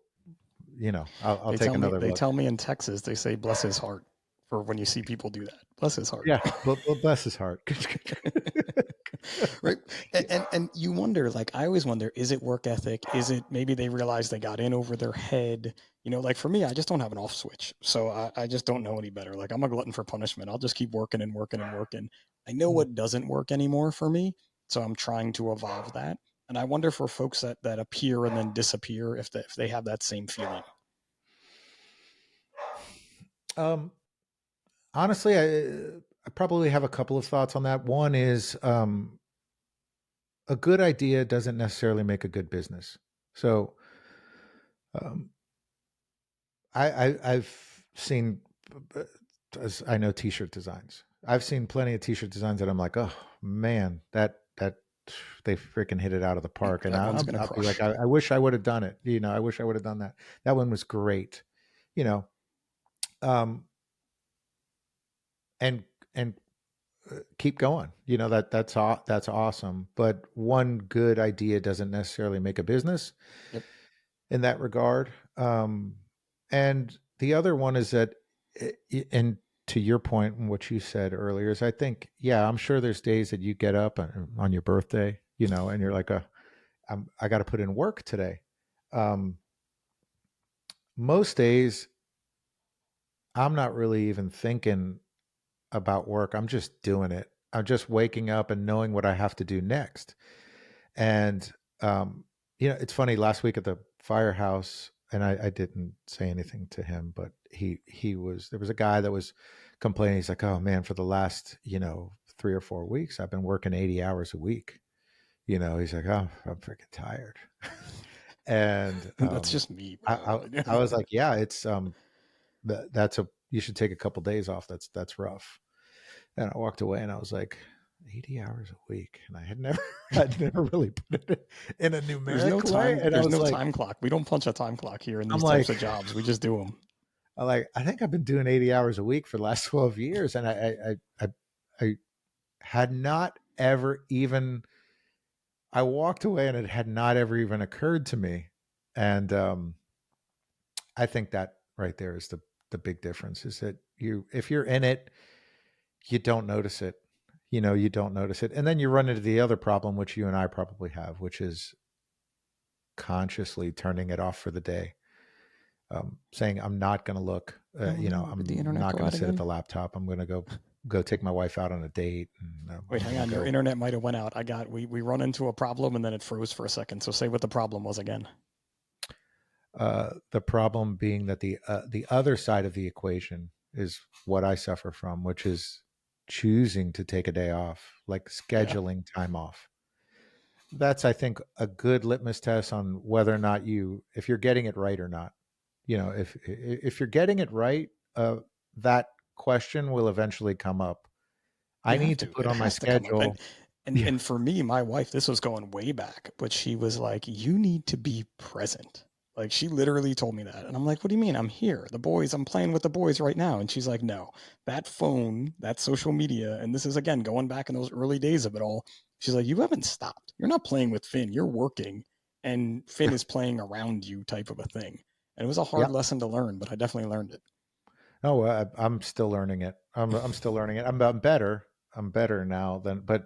I'll They take tell me another they look. tell me in Texas, they say bless his heart for when you see people do that. Bless his heart. Yeah, well, bless his heart. Right. And you wonder, like I always wonder, is it work ethic? Is it maybe they realize they got in over their head? Like for me, I just don't have an off switch. So I just don't know any better. Like I'm a glutton for punishment. I'll just keep working and working and working. I know what doesn't work anymore for me. So I'm trying to evolve that. And I wonder for folks that appear and then disappear if they have that same feeling. um, Honestly, I probably have a couple of thoughts on that. One is a good idea doesn't necessarily make a good business. So um, I've seen, as I know, T-shirt designs. I've seen plenty of T-shirt designs that I'm like, oh man, that they freaking hit it out of the park. And That one's I'll, gonna I'll be like, crush. I wish I would have done it. I wish I would have done that. That one was great. You know, um, and and keep going. That's awesome. But one good idea doesn't necessarily make a business Yep. in that regard. And the other one is that, and to your point and what you said earlier, is I think, yeah, I'm sure there's days that you get up on your birthday, and you're like, I got to put in work today. Um, most days, I'm not really even thinking about work. I'm just doing it. I'm just waking up and knowing what I have to do next. And it's funny. Last week at the firehouse, and I didn't say anything to him, but there was a guy that was complaining. He's like, "Oh man, for the last 3 or 4 weeks, I've been working 80 hours a week." He's like, "Oh, I'm freaking tired." And That's just me, I, bro. I was like, "Yeah, it's that's a you should take a couple days off. That's rough." And I walked away and I was like, 80 hours a week. And I'd never really put it in a There's no numeric way. time. And I There's was no like, time clock. We don't punch a time clock here in I'm these types like, of jobs. We just do them. I think I've been doing 80 hours a week for the last 12 years. And I had not ever even, I walked away and it had not ever even occurred to me. And I think that right there is the big difference, is that if you're in it, you don't notice it. You don't notice it. And then you run into the other problem, which you and I probably have, which is consciously turning it off for the day. Saying, I'm not going to look, Did the I'm internet not go going out to sit at again? the laptop. I'm going to go take my wife out on a date. And Wait, I'm hang going on. to Your go. internet might have went out. We run into a problem and then it froze for a second. So say what the problem was again. The problem being that the other side of the equation is what I suffer from, which is choosing to take a day off, like Yeah. scheduling time off. That's, I think, a good litmus test on whether or not if you're getting it right or not. If you're getting it right, that question will eventually come up. I You have need to to. put It on my has to come up. And schedule. and Yeah, and for me, my wife, this was going way back, but she was like, "You need to be present." Like she literally told me that. And I'm like, what do you mean? I'm here. The boys, I'm playing with the boys right now. And she's like, no, that phone, that social media, and this is again going back in those early days of it all. She's like, you haven't stopped. You're not playing with Finn. You're working and Finn is playing around you type of a thing. And it was a hard Yep. lesson to learn, but I definitely learned it. Oh, I'm still learning it. I'm still learning it. I'm better. I'm better now than, but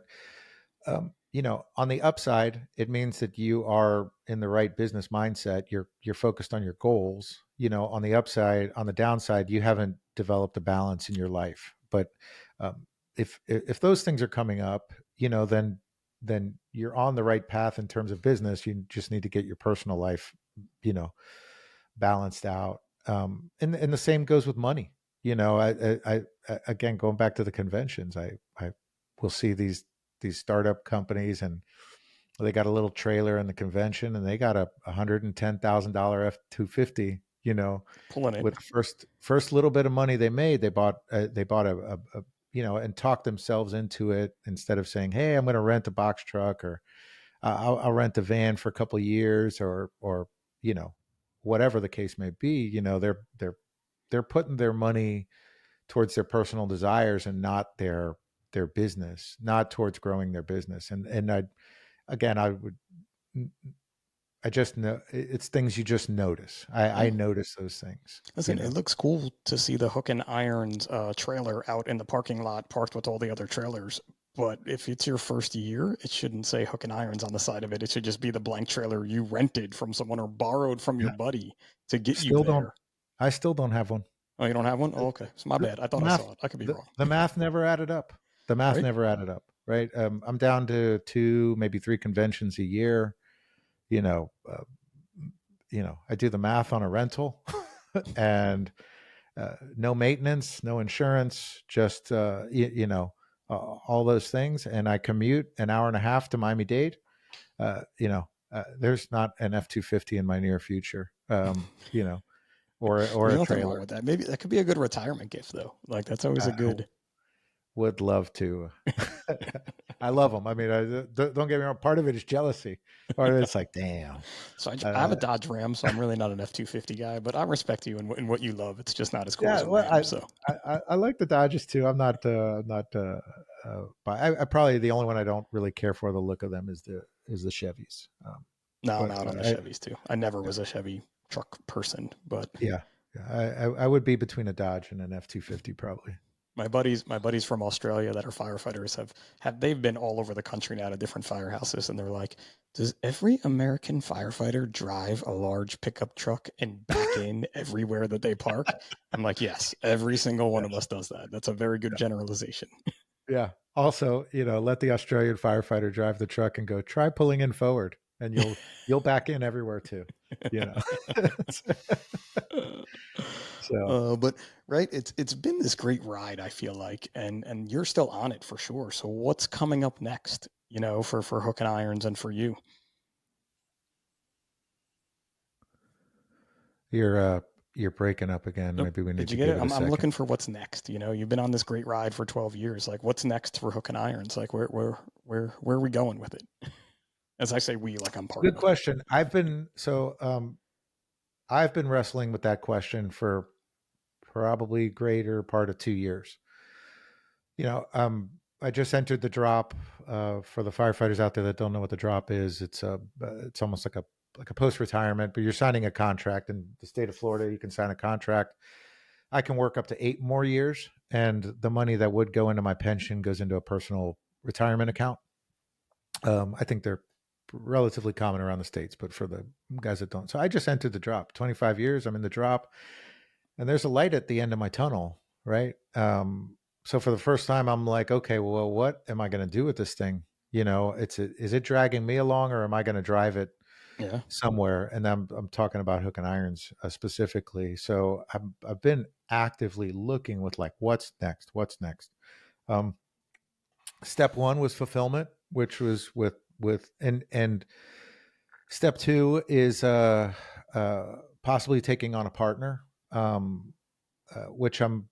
on the upside, it means that you are in the right business mindset. You're focused on your goals. On the upside, on the downside, you haven't developed a balance in your life. But if those things are coming up, then you're on the right path in terms of business. You just need to get your personal life, you know, balanced out. And the same goes with money. Again, going back to the conventions, I will see these startup companies, and they got a little trailer in the convention, and they got a $110,000 F-250. Pulling it. With the first little bit of money they made, they bought and talked themselves into it, instead of saying, "Hey, I'm going to rent a box truck, or I'll rent a van for a couple of years, or you know whatever the case may be." They're putting their money towards their personal desires, and not their business, not towards growing their business. And I would I just know it's things you just notice. I Yeah. notice those things. Listen, it looks cool to see the Hook and Irons trailer out in the parking lot, parked with all the other trailers. But if it's your first year, it shouldn't say Hook and Irons on the side of it. It should just be the blank trailer you rented from someone or borrowed from your Yeah. buddy to get you Still don't. there. I still don't have one. Oh, you don't have one? Oh, The, okay. So my the, bad. I the thought I math, saw it. I could be the, wrong. the math never added up. The math Right? never added up. Right. I'm down to two, maybe three conventions a year. You know, uh, I do the math on a rental, and no maintenance, no insurance, just all those things. And I commute an hour and a half to Miami-Dade. There's not an F-250 in my near future. Or There's a nothing wrong trailer. with that. Maybe that could be a good retirement gift, though. Like, that's always a I good. would love to. I love them. I mean, don't get me wrong. Part of it is jealousy. Part of it's like, damn. So I have a Uh, Dodge Ram, so I'm really not an F-250 guy, but I respect you in what you love. It's just not as cool as yeah, a well, Ram. So I like the Dodges too. I'm not. But I probably the only one I don't really care for the look of them is the Chevys. no, I'm But out on the Chevys too. I never was a Chevy truck person, but yeah, I would be between a Dodge and an F-250 probably. my buddies from Australia that are firefighters have they've been all over the country now to different firehouses, and they're like, does every American firefighter drive a large pickup truck and back in everywhere that they park? I'm like, yes, every single one Yeah, of us does that. That's a very good generalization. yeah. Also, let the Australian firefighter drive the truck and go try pulling in forward, and you'll back in everywhere too. You know. So But right, it's been this great ride. I feel like, and you're still on it for sure. So what's coming up next? For Hook and Irons and for you. you're uh you're breaking up again. Nope. Maybe we need Did you to get give it? it a I'm second. looking for what's next. You've been on this great ride for 12 years. Like, what's next for Hook and Irons? Like, where are we going with it? As I say, we, like I'm part Good of it. question. I've been wrestling with that question for probably greater part of 2 years. I just entered the drop. For the firefighters out there that don't know what the drop is, it's almost like a post retirement, but you're signing a contract in the state of Florida. You can sign a contract. I can work up to 8 more years, and the money that would go into my pension goes into a personal retirement account. I think they're relatively common around the states, but for the guys that don't, so I just entered the drop. 25 years, I'm in the drop, and there's a light at the end of my tunnel, right? So for the first time, I'm like, okay, well, what am I going to do with this thing? Is it dragging me along, or am I going to drive it Yeah. somewhere? And I'm talking about Hook and Irons specifically. So I've been actively looking with like, what's next? What's next? Um, Step one was fulfillment, which was and step two is possibly taking on a partner, which I'm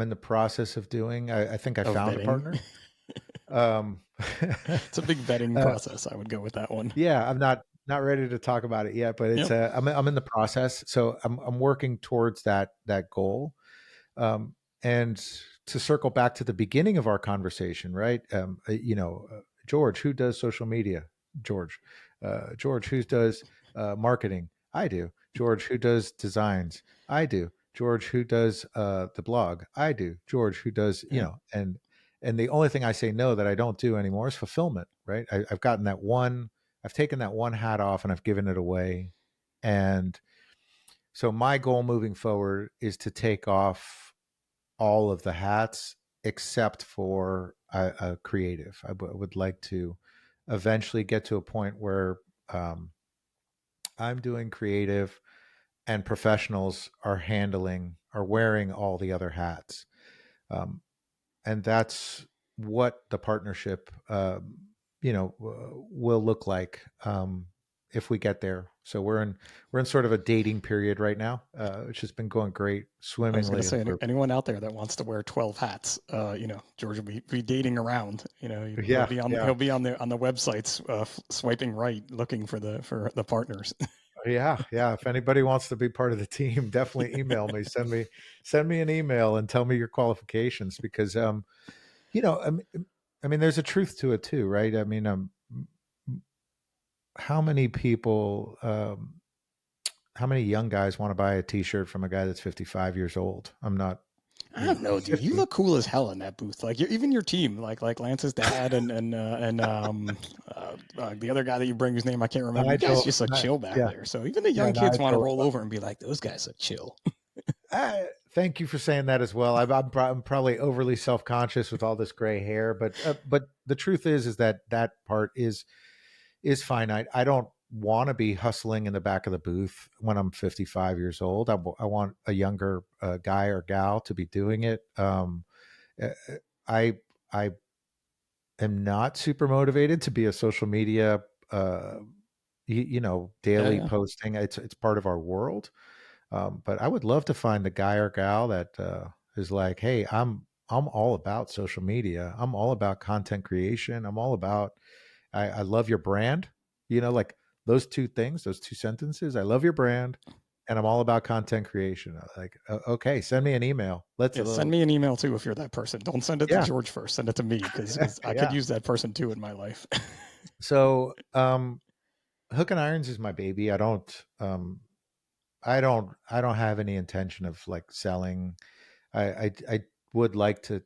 in the process of doing. I think I Of found a vetting. partner. Um, It's a big vetting uh, process. I would go with that one. yeah, I'm not. not ready to talk about it yet, but it's Yep. I'm in the process, so I'm working towards that goal. And to circle back to the beginning of our conversation, right? George, who does social media? George. George, who does marketing? I do. George, who does designs? I do. George, who does the blog? I do. George, who does, Yeah. and the only thing I say no that I don't do anymore is fulfillment, right? I've gotten that one, I've taken that one hat off and I've given it away. And so my goal moving forward is to take off all of the hats except for a creative. Would like to eventually get to a point where I'm doing creative and professionals are wearing all the other hats. Um, and that's what the partnership, will look like if we get there. So we're in sort of a dating period right now, which has been going great, I was going to swimmingly. say, anyone out there that wants to wear 12 hats, George will be dating around. He'll Yeah, be on yeah. on the websites, swiping right, looking for the partners. Yeah, yeah. If anybody wants to be part of the team, definitely email me. Send me an email and tell me your qualifications because you know, I mean there's a truth to it too, right? I mean, how many people how many young guys want to buy a t-shirt from a guy that's 55 years old? I'm not, I don't know, dude. You 50. look cool as hell in that booth. Like even your team, like Lance's dad and the other guy that you bring whose name I can't remember. You guys Nigel, just look chill back yeah, there. So even the yeah, young kids want to Nigel. roll over and be like, those guys are chill. Thank you for saying that as well. I'm probably overly self conscious with all this gray hair, but the truth is that part is finite. I don't want to be hustling in the back of the booth when I'm 55 years old. I want a younger guy or gal to be doing it. Uh, I I am not super motivated to be a social media, uh, Yeah, daily yeah. posting. It's part of our world. But I would love to find the guy or gal that is like, hey, I'm all about social media. I'm all about content creation. I'm all about. I love your brand. Like those two things, those two sentences. I love your brand, and I'm all about content creation. Like, okay, send me an email. Let's. Yeah, send me an email too if you're that person. Don't send it to Yeah, George first. Send it to me because I could yeah. use that person too in my life. So, Hook and Irons is my baby. I don't have any intention of like selling. I would like to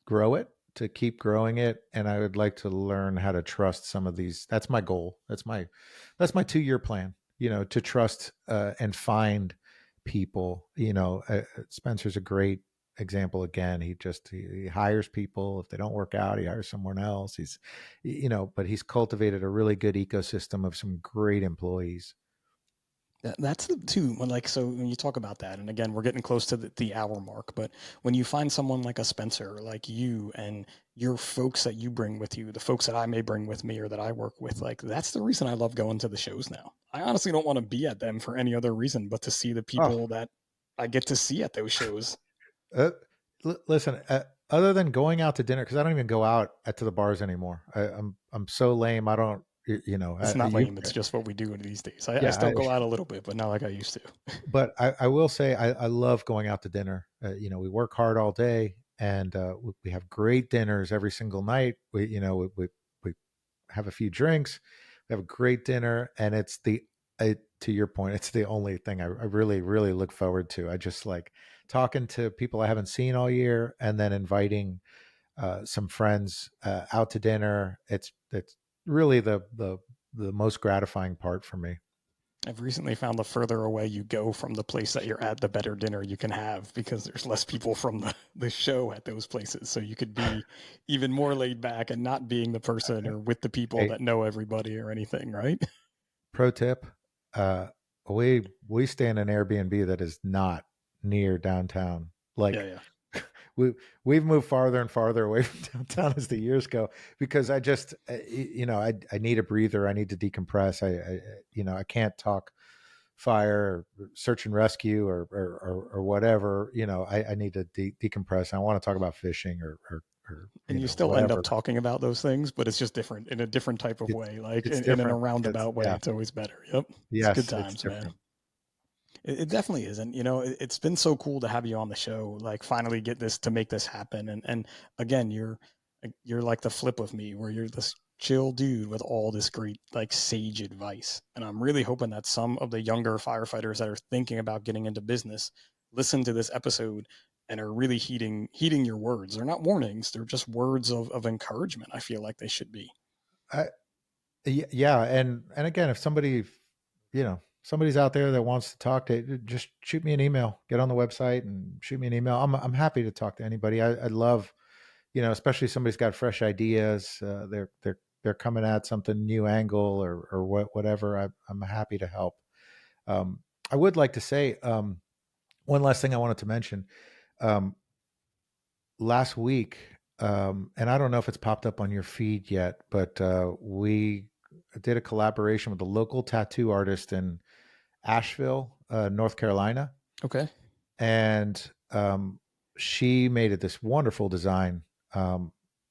grow it, to keep growing it, and I would like to learn how to trust some of these. That's my goal. That's my 2-year plan. To trust and find people. Spencer's a great example. Again, he hires people. If they don't work out, he hires someone else. But he's cultivated a really good ecosystem of some great employees. That's the two. When you talk about that, and again, we're getting close to the hour mark, but when you find someone like a Spencer, like you, and your folks that you bring with you, the folks that I may bring with me or that I work with, like that's the reason I love going to the shows now. I honestly don't want to be at them for any other reason but to see the Oh, people that I get to see at those shows. Uh, listen, other than going out to dinner, because I don't even go out to the bars anymore. I'm so lame. I don't. It's I, not you. lame. It's just what we do these days. I Yeah, still go out a little bit, but not like I used to. but I will say I love going out to dinner. We work hard all day, and we have great dinners every single night. We have a few drinks, we have a great dinner, and to your point, it's the only thing I really, really look forward to. I just like talking to people I haven't seen all year, and then inviting some friends out to dinner. It's really the most gratifying part for me. I've recently found the further away you go from the place that you're at, the better dinner you can have because there's less people from the show at those places. So you could be even more laid back and not being the person or with the people Hey, that know everybody or anything, right? pro tip: uh, we stay in an Airbnb that is not near downtown. Yeah, Like yeah. we we've moved farther and farther away from downtown as the years go because I just I need a breather. I need to decompress. I can't talk fire or search and rescue or whatever. I need to decompress. I want to talk about fishing or or And you still end up whatever. talking about those things, but it's just different in a different type of It's way, like it's in a different because roundabout way. yeah, It's always better. Yep. It's good yes, it's times, man. different. It definitely is. And, it's been so cool to have you on the show, like finally get this to make this happen. And again, you're like the flip of me where you're this chill dude with all this great, like sage advice. And I'm really hoping that some of the younger firefighters that are thinking about getting into business listen to this episode and are really heeding your words. They're not warnings. They're just words of encouragement. I feel like they should be. I, yeah, and again, if somebody's out there that wants to talk to, just shoot me an email. Get on the website and shoot me an email. I'm happy to talk to anybody. I love, especially if somebody's got fresh ideas. They're coming at something new angle or whatever. I'm happy to help. Um, I would like to say one last thing I wanted to mention. Um, Last week, and I don't know if it's popped up on your feed yet, but we did a collaboration with a local tattoo artist in Asheville, North Carolina, Okay. and she made it this wonderful design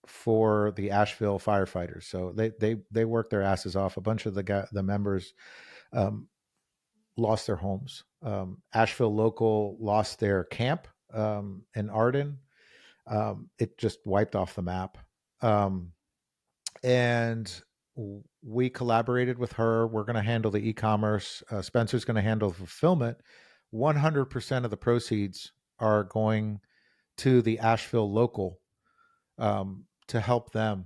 for the Asheville firefighters. So they worked their asses off. A bunch of the members um, lost their homes. Asheville local lost their camp in Arden. It just wiped off the map. Um, and we collaborated with her. We're going to handle the e-commerce. Spencer's going to handle the fulfillment. 100% of the proceeds are going to the Asheville local to help them.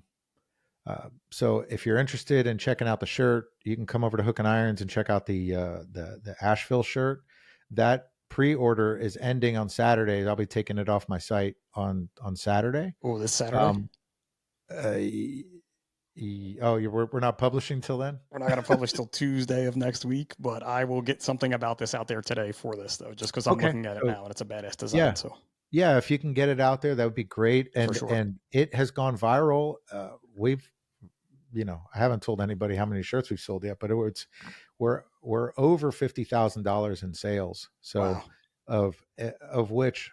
So if you're interested in checking out the shirt, you can come over to Hook and Irons and check out the Asheville shirt. That pre-order is ending on Saturday. I'll be taking it off my site on Saturday. Oh, this Saturday? Um, uh, we're not publishing till then. We're not going to publish till Tuesday of next week, but I will get something about this out there today for this, though, just because I'm Okay, looking at it so now and it's a badass yeah, design. So yeah, if you can get it out there, that would be great. for And sure. and it has gone viral. We've I haven't told anybody how many shirts we've sold yet, but we're over $50,000 in sales. So Wow. of which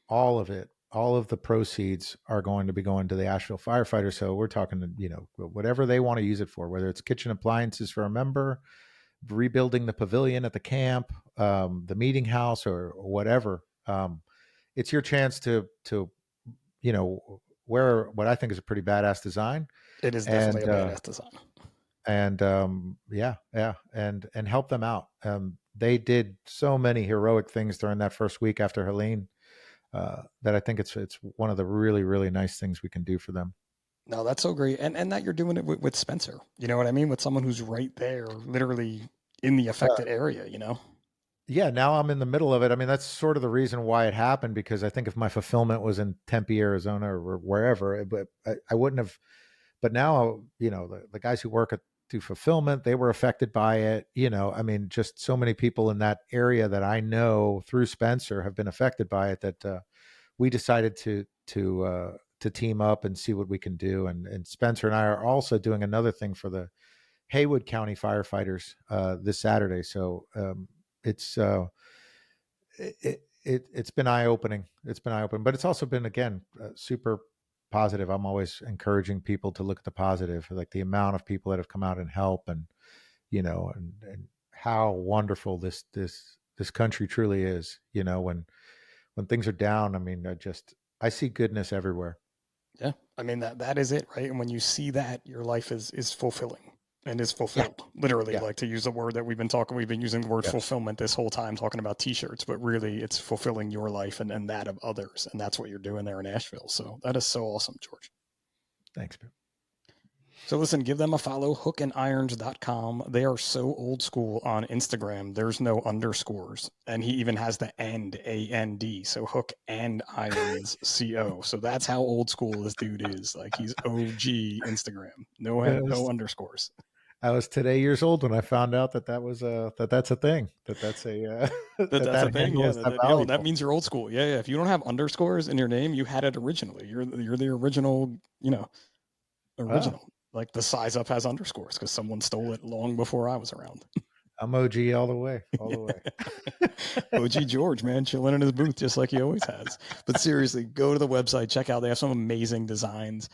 all of the proceeds are going to be going to the Asheville firefighters. So we're talking, whatever they want to use it for, whether it's kitchen appliances for a member, rebuilding the pavilion at the camp, the meeting house, or whatever. It's your chance to wear what I think is a pretty badass design, It is definitely and a badass design. yeah, and help them out. They did so many heroic things during that first week after Helene that I think it's one of the really really nice things we can do for them. No, that's so great. And that you're doing it with Spencer. You know what I mean? With someone who's right there, literally in the Uh, affected area. yeah, now I'm in the middle of it. I mean, that's sort of the reason why it happened, because I think if my fulfillment was in Tempe, Arizona, or wherever, but I wouldn't have. But now, the guys who work at do fulfillment, they were affected by it. I mean, just so many people in that area that I know through Spencer have been affected by it, that we decided to team up and see what we can do. And Spencer and I are also doing another thing for the Haywood County firefighters this Saturday. So it's it's been eye opening. It's been eye opening, but it's also been, again, super positive. I'm always encouraging people to look at the positive, like the amount of people that have come out and help, and and how wonderful this country truly is. When things are down, I mean, I see goodness everywhere. Yeah. I mean that is it, right? And when you see that, your life is fulfilling and is Yeah, fulfilled. Literally, yeah, like to use the word that we've been using the word yes. fulfillment this whole time talking about t-shirts, but really it's fulfilling your life and that of others. And that's what you're doing there in Asheville. So that is so awesome, George. Thanks, man. So listen, give them a follow, hookandirons.com. They are so old school on Instagram. There's no underscores. And he even has the end, AND. So hook and irons, CO. So that's how old school this dude is. Like he's OG Instagram. No underscores. I was today years old when I found out that's a thing, that's a That's a that thing. handle Yeah. is that That valuable. means you're old school. Yeah. Yeah. If you don't have underscores in your name, you had it originally. You're the original, Oh, original. Like the size up has underscores because someone stole it long before I was around. I'm OG all the way, all the way. OG George, man, chilling in his booth just like he always has. But seriously, go to the website, check out. They have some amazing designs.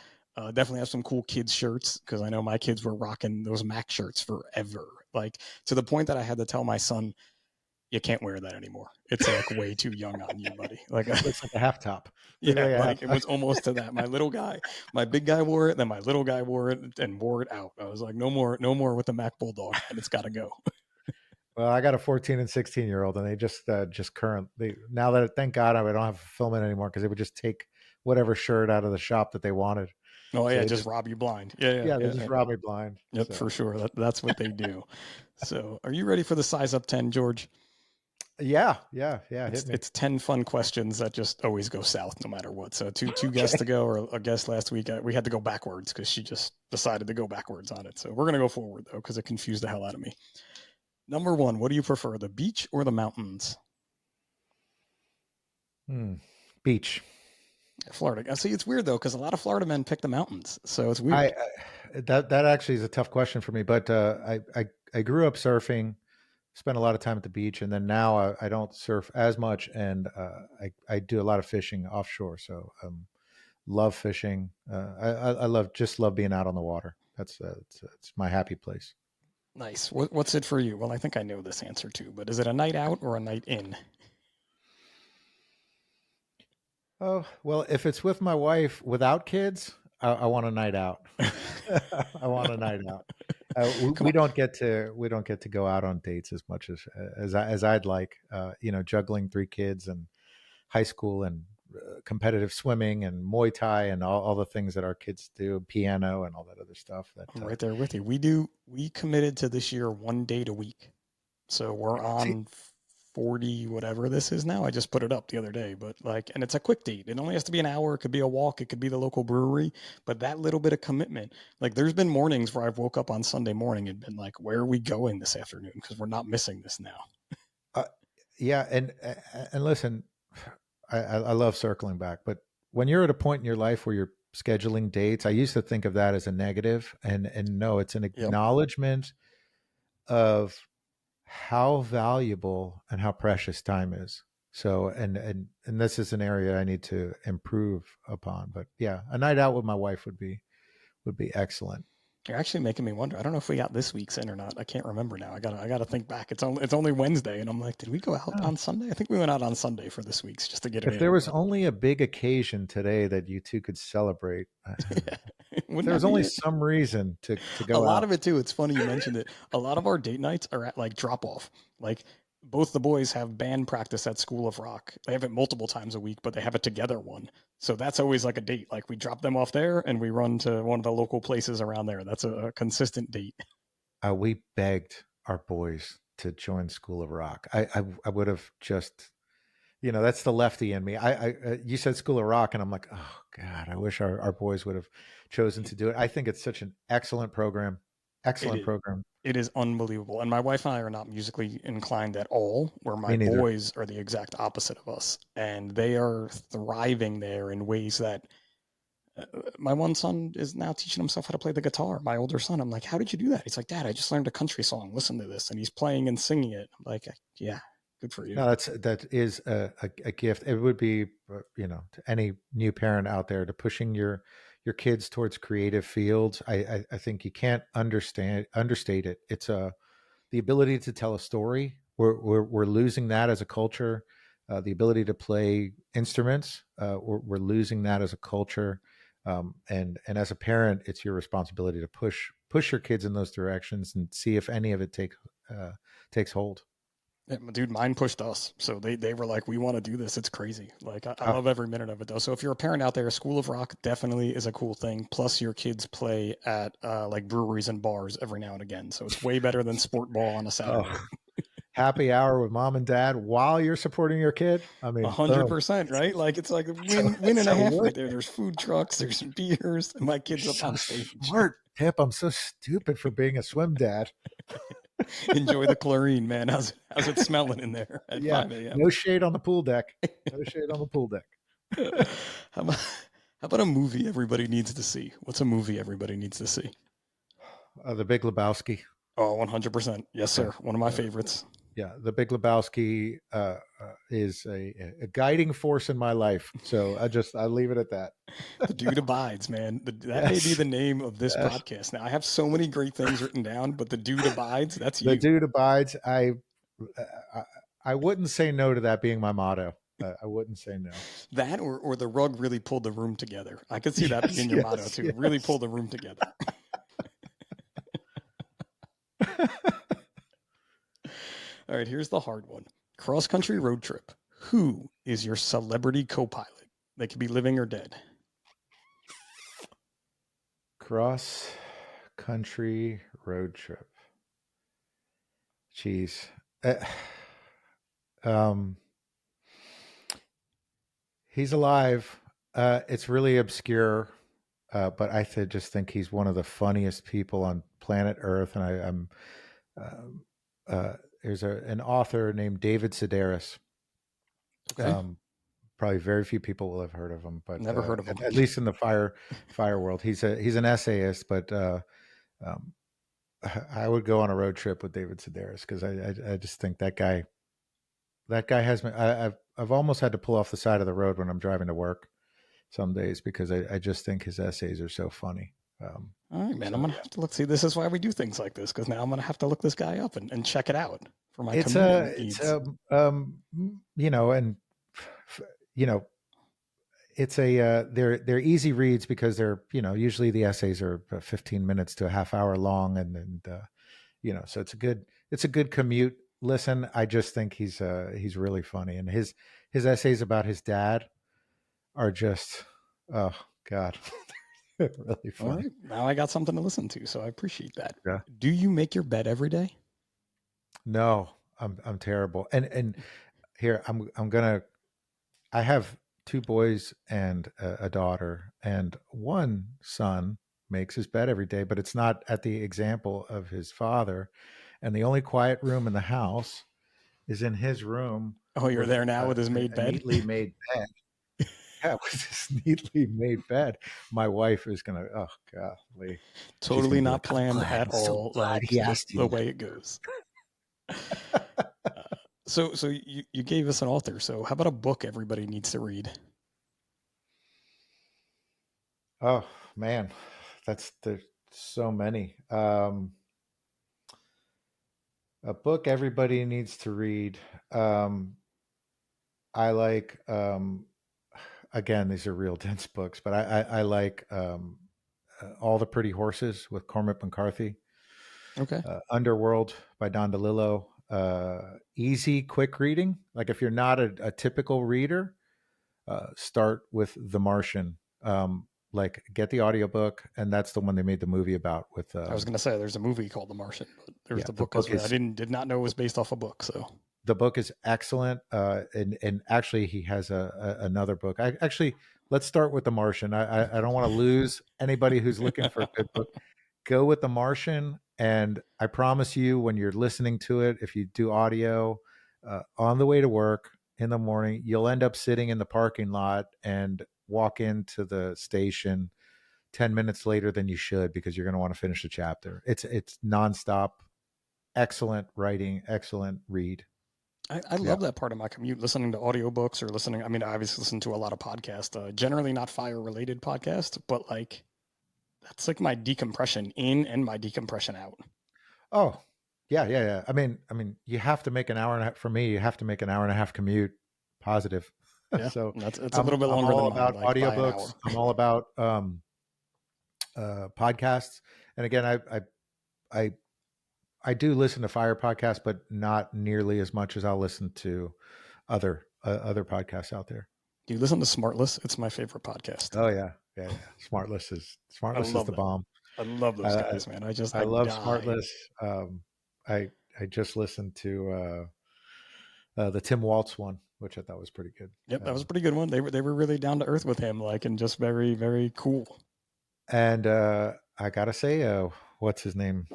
Definitely have some cool kids shirts because I know my kids were rocking those Mac shirts forever. Like to the point that I had to tell my son, "You can't wear that anymore. It's like way too young on you, buddy." Like, Looks like a half top. Looks yeah, like a half like it top. was almost to that. My little guy, my big guy wore it, then my little guy wore it and wore it out. I was like, no more, no more with the Mac Bulldog, and it's got to go. Well, I got a 14 and 16-year-old, and they just currently now that thank God I don't have fulfillment anymore because they would just take whatever shirt out of the shop that they wanted. Oh So yeah, they just just rob you blind. Yeah, yeah, yeah, they yeah, just yeah. robbed me blind. Yep, So for sure. That's what they do. So, are you ready for the size up 10, George? yeah, yeah, yeah. It's Hit me. it's 10 fun questions that just always go south no matter what. So, two guests Okay. to go, or a guest last week. We had to go backwards because she just decided to go backwards on it. So, we're gonna go forward though because it confused the hell out of me. Number one, what do you prefer, the beach or the mountains? Hmm. Beach. Florida. See, it's weird though because a lot of Florida men pick the mountains, so it's I weird. that actually is a tough question for me, but I grew up surfing, spent a lot of time at the beach, and then now I don't surf as much, and I do a lot of fishing offshore. So love fishing. I love being out on the water. It's my happy place. Nice. What's it for you? Well, I think I know this answer too, but is it a night out or a night in? Oh well, if it's with my wife without kids, I want a night out. I want a night out. Come We on. don't get to go out on dates as much as I'd like. Juggling three kids and high school and competitive swimming and Muay Thai and all the things that our kids do, piano and all that other stuff. That I'm right there with you. We committed to this year 1 date a week. So we're see, on 40 whatever this is now. I just put it up the other day, but like and it's a quick date. It only has to be an hour, it could be a walk, it could be the local brewery, but that little bit of commitment. Like there's been mornings where I've woke up on Sunday morning and been like, "Where are we going this afternoon?" because we're not missing this now. uh, yeah, and listen, I love circling back, but when you're at a point in your life where you're scheduling dates, I used to think of that as a negative, and no, it's an Yep. acknowledgement of how valuable and how precious time is. So, and this is an area I need to improve upon. But yeah, a night out with my wife would be excellent. You're actually making me wonder. I don't know if we got this week's in or not. I can't remember now. I gotta think back. It's only Wednesday, and I'm like, did we go out Oh, on Sunday? I think we went out on Sunday for this week's just to get it if there in. was But only a big occasion today that you two could celebrate, yeah, if wouldn't there that was be only it? some reason to A go lot out, of it too. It's funny you mentioned it. A lot of our date nights are at like drop off. Like both the boys have band practice at School of Rock. They have it multiple times a week, but they have it together one. So that's always like a date. Like we drop them off there and we run to one of the local places around there. That's a consistent date. we begged our boys to join School of Rock. I would have just that's the lefty in me. You said School of Rock, and I'm like, oh God, I wish our boys would have chosen to do it. I think it's such an excellent program, It excellent is. program. It is unbelievable. And my wife and I are not musically inclined at all, where my Me neither. boys are the exact opposite of us. And they are thriving there in ways that my one son is now teaching himself how to play the guitar. My older son, I'm like, how did you do that? He's like, Dad, I just learned a country song. Listen to this. And he's playing and singing it. I'm like, yeah, good for you. No, that is a gift. It would be, to any new parent out there to pushing your kids towards creative fields. I think you can't understate it. It's the ability to tell a story. We're losing that as a culture. The ability to play instruments. We're losing that as a culture. And as a parent, it's your responsibility to push your kids in those directions and see if any of it takes hold. Yeah, dude, mine pushed us. So they were like, we want to do this. It's crazy. Like, I Uh, love every minute of it, though. So if you're a parent out there, School of Rock definitely is a cool thing. Plus, your kids play at like breweries and bars every now and again. So it's way better than sport ball on a Saturday. oh, happy hour with mom and dad while you're supporting your kid. I A mean, hundred boom. percent, right? Like it's like a So, win and a so half worth right there. it. There's food trucks, there's beers, and my You're kids up so on stage. smart, Pip. I'm so stupid for being a swim dad. Enjoy the chlorine, man. How's it smelling in there at Yeah, 5 a.m.? no shade on the pool deck. No shade on the pool deck. how about how about a movie everybody needs to see? What's a movie everybody needs to see? The Big Lebowski. Oh, 100%. Yes, Yeah. sir. One of my favorites. Yeah, The Big Lebowski is a guiding force in my life. So I leave it at that. The dude abides, man. That may be Yes, the name of this yes. podcast. Now, I have so many great things written down, but the dude abides, that's The you. dude abides. I I wouldn't say no to that being my motto. I wouldn't say no. That or the rug really pulled the room together. I could see that Yes, being your motto yes, too. Really yes. pull the room together. All right, here's the hard one. Cross country road trip. Who is your celebrity co pilot? They could be living or dead. Cross country road trip. Jeez. Uh, um, he's alive. It's really obscure, but just think he's one of the funniest people on planet Earth. And I'm um, there's an author named David Sedaris. Okay. Um, Probably very few people will have heard of him, but Never heard of them. at least in the fire world, he's an essayist. But um, I would go on a road trip with David Sedaris because I just think that guy has me. I've almost had to pull off the side of the road when I'm driving to work some days because I just think his essays are so funny. All right, man. So I'm going to yeah, have to look. See, this is why we do things like this because now I'm going to have to look this guy up and check it out for my it's commuting it's needs. and you know it's they're easy reads because they're usually the essays are 15 minutes to a half hour long and so it's a good commute listen. I just think he's really funny, and his essays about his dad are just, oh god, really All funny. right. Now I got something to listen to, so I appreciate that. Yeah. Do you make your bed every day? No, I'm terrible. And here I'm gonna. I have two boys and a daughter, and one son makes his bed every day, but it's not at the example of his father. And the only quiet room in the house is in his room Oh, you're with there now with his made a bed? neatly made bed. Yeah, with this neatly made bed. My wife is gonna, oh golly, she's Totally gonna be not like, I'm planned glad, at I'm so all, glad like he just asked the you way it goes. Uh, so you gave us an author. So how about a book everybody needs to read? that. Oh man, there's so many. A book everybody needs to read. Um, I like, again, these are real dense books, but I like All the Pretty Horses with Cormac McCarthy, Okay. Underworld by Don DeLillo. Easy, quick reading. Like if you're not a typical reader, start with The Martian. Like get the audiobook, and that's the one they made the movie about with I was gonna say there's a movie called The Martian, but there's yeah, the book as well. I did not know it was based off a book. So the book is excellent. And actually, he has another book. Let's start with The Martian. I don't want to lose anybody who's looking for a good book. Go with The Martian, and I promise you, when you're listening to it, if you do audio on the way to work in the morning, you'll end up sitting in the parking lot and walk into the station 10 minutes later than you should because you're going to want to finish the chapter. It's nonstop, excellent writing, excellent read. I Yeah. love that part of my commute, listening to audiobooks or listening. I mean, I obviously listen to a lot of podcasts, generally not fire related podcasts, but like that's like my decompression in and my decompression out. Oh, yeah, yeah, yeah. I mean, you have to make an hour and a half. For me, you have to make an hour and a half commute positive. Yeah, So that's it's a I'm little bit I'm longer all than mine, about like by an audiobooks. hour. I'm all about podcasts. And again, I I do listen to fire podcasts, but not nearly as much as I'll listen to other podcasts out there. Do you listen to Smartless? It's my favorite podcast. Oh yeah, yeah, yeah. I Smartless is love the them. bomb. I love those Uh, guys, man. I I love die. Smartless. I I just listened to the Tim Waltz one, which I thought was pretty good. Yep, that was a Um, pretty good one. They were really down to earth with him, like, and just very very cool. and I gotta say, what's his name?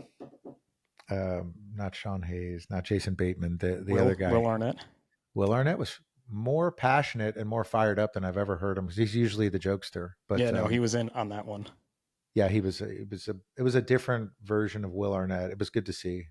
Not Sean Hayes, not Jason Bateman, the other guy. Will Arnett. Will Arnett was more passionate and more fired up than I've ever heard him. 'Cause he's usually the jokester, but Yeah, no, he was in on that one. yeah, it was a different version of Will Arnett. It was good to see.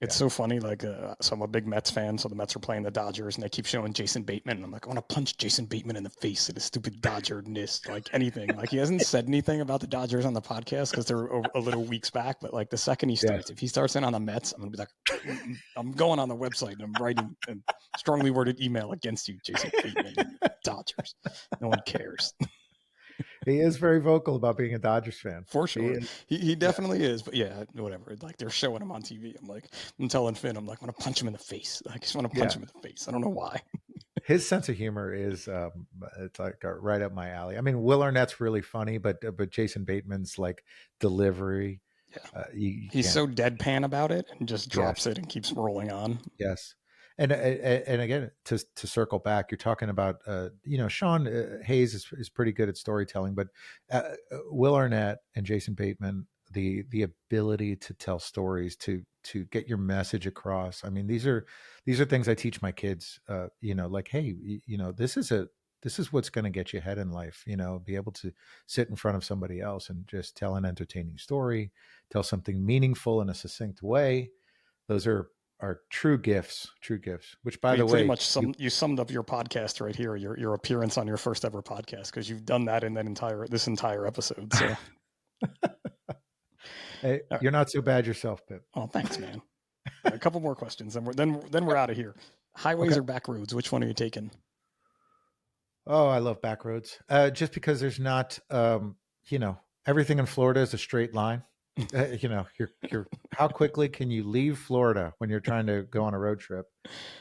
It's Yeah, so funny. Like, so I'm a big Mets fan. So the Mets are playing the Dodgers, and they keep showing Jason Bateman. And I'm like, I want to punch Jason Bateman in the face at his stupid Dodger-ness, like anything. Like, he hasn't said anything about the Dodgers on the podcast because they're a little weeks back. But like the second he yeah. starts, if he starts in on the Mets, I'm gonna be like, I'm going on the website and I'm writing a strongly worded email against you, Jason Bateman, and your Dodgers. No one cares. He is very vocal about being a Dodgers fan. For He sure. is. He Yeah, definitely is. But yeah, whatever. Like they're showing him on TV. I'm telling Finn, I'm like, I want to punch him in the face. I just want to punch yeah. him in the face. I don't know why. His sense of humor is it's like right up my alley. I mean, Will Arnett's really funny, but Jason Bateman's like delivery, Yeah. you He's can't. so deadpan about it and just drops Yes, it and keeps rolling on. yes. And again, to circle back, you're talking about Sean Hayes is pretty good at storytelling, but Will Arnett and Jason Bateman, the ability to tell stories, to get your message across. I mean, these are things I teach my kids. Like, hey, this is what's going to get you ahead in life. Be able to sit in front of somebody else and just tell an entertaining story, tell something meaningful in a succinct way. Those are true gifts, true gifts. Which, by Well, you the pretty way, much you summed up your podcast right here, your appearance on your first ever podcast, because you've done that in this entire episode. So, hey, all right. you're not so bad yourself, Pip. Oh, thanks, man. A couple more questions, and we're out of here. Highways Okay. or back roads? Which one are you taking? Oh, I love back roads. Just because there's not, everything in Florida is a straight line. You're how quickly can you leave Florida when you're trying to go on a road trip?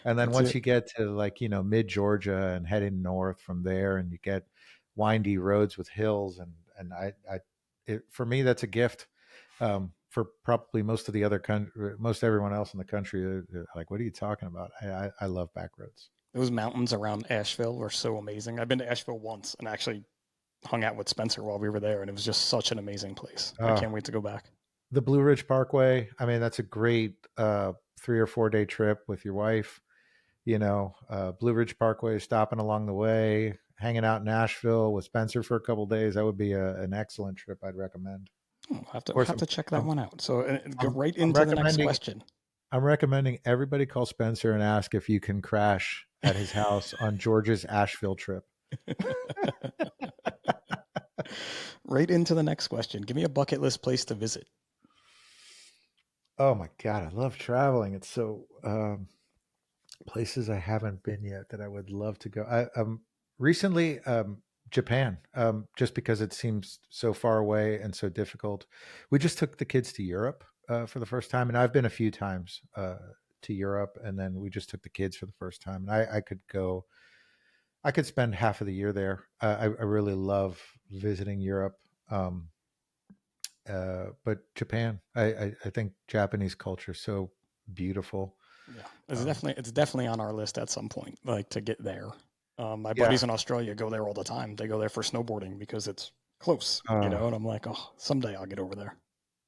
And then That's once it. you get to like, mid Georgia and heading north from there, and you get windy roads with hills, for me, that's a gift. For probably most of the other country, most everyone else in the country, they're like, what are you talking about? I love back roads. Those mountains around Asheville were so amazing. I've been to Asheville once and actually hung out with Spencer while we were there, and it was just such an amazing place. I Uh, can't wait to go back. the Blue Ridge Parkway. I mean, that's a great 3 or 4 day trip with your wife. Blue Ridge Parkway, stopping along the way, hanging out in Nashville with Spencer for a couple of days. That would be an excellent trip. I'd recommend. Oh, I'll Of have course, to check that I'm, one out. So go I'm, right I'm into the next recommending. question. I'm recommending everybody call Spencer and ask if you can crash at his house on George's Asheville trip. Right into the next question. Give me a bucket list place to visit. Oh my God, I love traveling. It's so places I haven't been yet that I would love to go. Recently Japan, just because it seems so far away and so difficult. We just took the kids to Europe for the first time, and I've been a few times to Europe, and then we just took the kids for the first time, and I could go. I could spend half of the year there. I really love visiting Europe. But Japan, I think Japanese culture is so beautiful. Yeah, Um, it's definitely on our list at some point, like to get there. My yeah, buddies in Australia go there all the time. They go there for snowboarding because it's close, uh, and I'm like, oh, someday I'll get over there.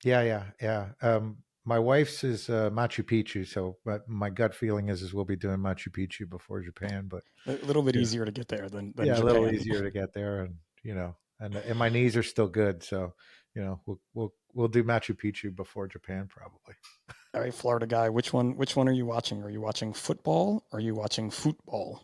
yeah. My wife's is Machu Picchu, so but my gut feeling is we'll be doing Machu Picchu before Japan. But A little bit yeah, easier to get there than yeah, a little Japan. easier to get there, and and my knees are still good, so we'll do Machu Picchu before Japan probably. All right, Florida guy, which one are you watching? Are you watching football? Or are you watching football?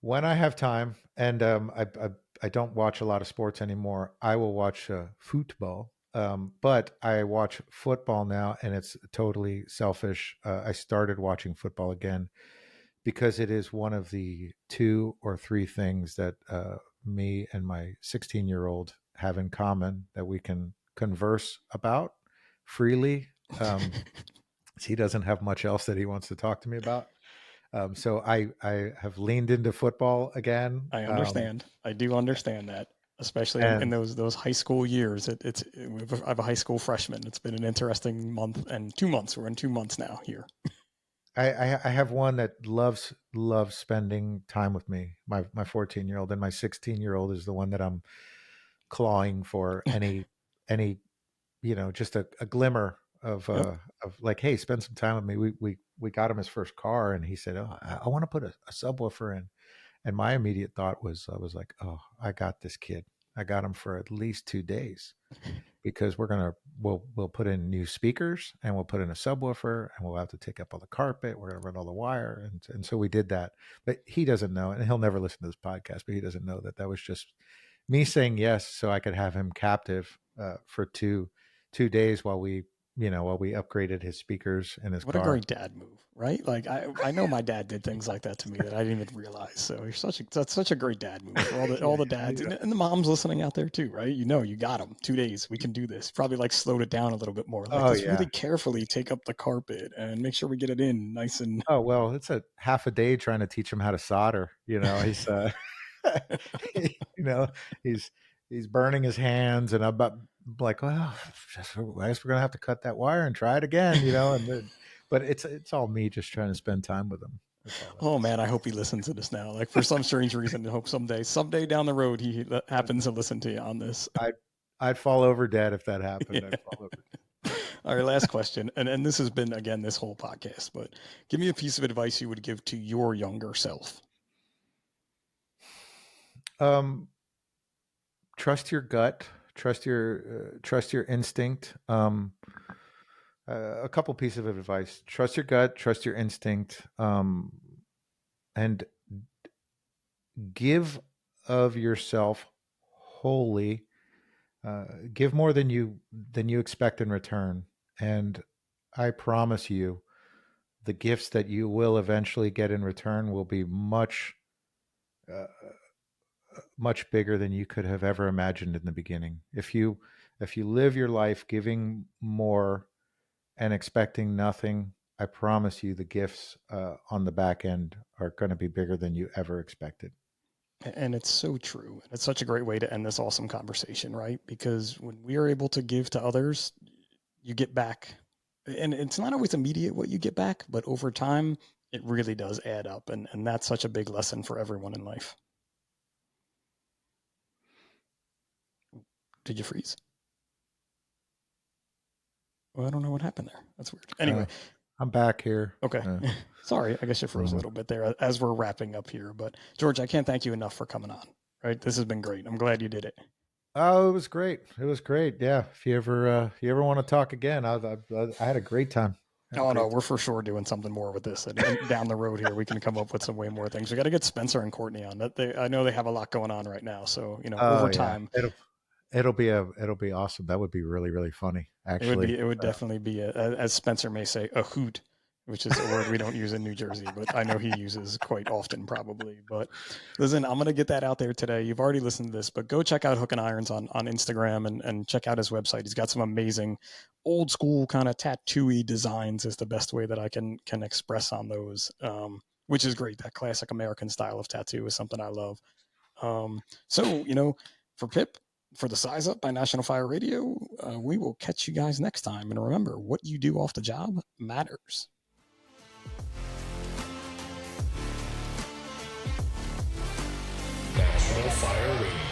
When I have time, and I don't watch a lot of sports anymore, I will watch football. But I watch football now, and it's totally selfish. I started watching football again because it is one of the 2 or 3 things that me and my 16-year-old have in common that we can converse about freely. He doesn't have much else that he wants to talk to me about. So I have leaned into football again. I understand. I do understand that, especially in And those high school years. I have a high school freshman. It's been an interesting month and 2 months. We're in 2 months now here. I have one that loves spending time with me. My 14-year-old, and my 16-year-old is the one that I'm clawing for any just a glimmer Yep. of like, hey, spend some time with me. We got him his first car, and he said, oh, I want to put a subwoofer in. And my immediate thought was, I was like, oh, I got this kid. I got them for at least 2 days because we'll put in new speakers and we'll put in a subwoofer and we'll have to take up all the carpet. We're going to run all the wire. And so we did that, but he doesn't know, and he'll never listen to this podcast, but he doesn't know that that was just me saying yes so I could have him captive for two days while we upgraded his speakers in his What a car. great dad move, right? Like I know my dad did things like that to me that I didn't even realize. So that's such a great dad move for all the dads and the moms listening out there too, right? You got them 2 days. We can do this. Probably like slowed it down a little bit more. Like Oh let's yeah. really carefully take up the carpet and make sure we get it in nice and. Oh well, it's a half a day trying to teach him how to solder. He's you know, he's he's burning his hands, and I'm about like, well, I guess we're gonna have to cut that wire and try it again. But it's all me just trying to spend time with him. That's all Oh it is. man, I hope he listens to this now. Like for some strange reason, I hope someday down the road he happens to listen to you on this. I'd fall over dead if that happened. Yeah. I'd fall over dead. All right, last question. And this has been, again, this whole podcast, but give me a piece of advice you would give to your younger self. Trust your gut. Trust your instinct. A couple pieces of advice: trust your gut, trust your instinct, and give of yourself wholly. Give more than you expect in return, and I promise you, the gifts that you will eventually get in return will be uh, much bigger than you could have ever imagined in the beginning. If you live your life giving more and expecting nothing, I promise you the gifts on the back end are going to be bigger than you ever expected. And it's so true. And it's such a great way to end this awesome conversation, right? Because when we are able to give to others, you get back. And it's not always immediate what you get back, but over time, it really does add up. And that's such a big lesson for everyone in life. Did you freeze? Well, I don't know what happened there. That's weird. Anyway, I'm back here. okay. Sorry, I guess you froze a little bit there as we're wrapping up here. But George, I can't thank you enough for coming on. Right, this has been great. I'm glad you did it. Oh, it was great. It was great. Yeah. If you ever want to talk again, I had a great time. Oh no, we're for sure doing something more with this, and down the road here we can come up with some way more things. We got to get Spencer and Courtney on. I know they have a lot going on right now, so over time it'll be awesome. That would be really, really funny. Actually, it would definitely be as Spencer may say, a hoot, which is a word we don't use in New Jersey, but I know he uses quite often probably. But listen, I'm going to get that out there today. You've already listened to this, but go check out Hook and Irons on Instagram and check out his website. He's got some amazing old school kind of tattooy designs is the best way that I can express on those, which is great. That classic American style of tattoo is something I love. So, for Pip, for the Size Up by National Fire Radio, we will catch you guys next time. And remember, what you do off the job matters. National Fire Radio.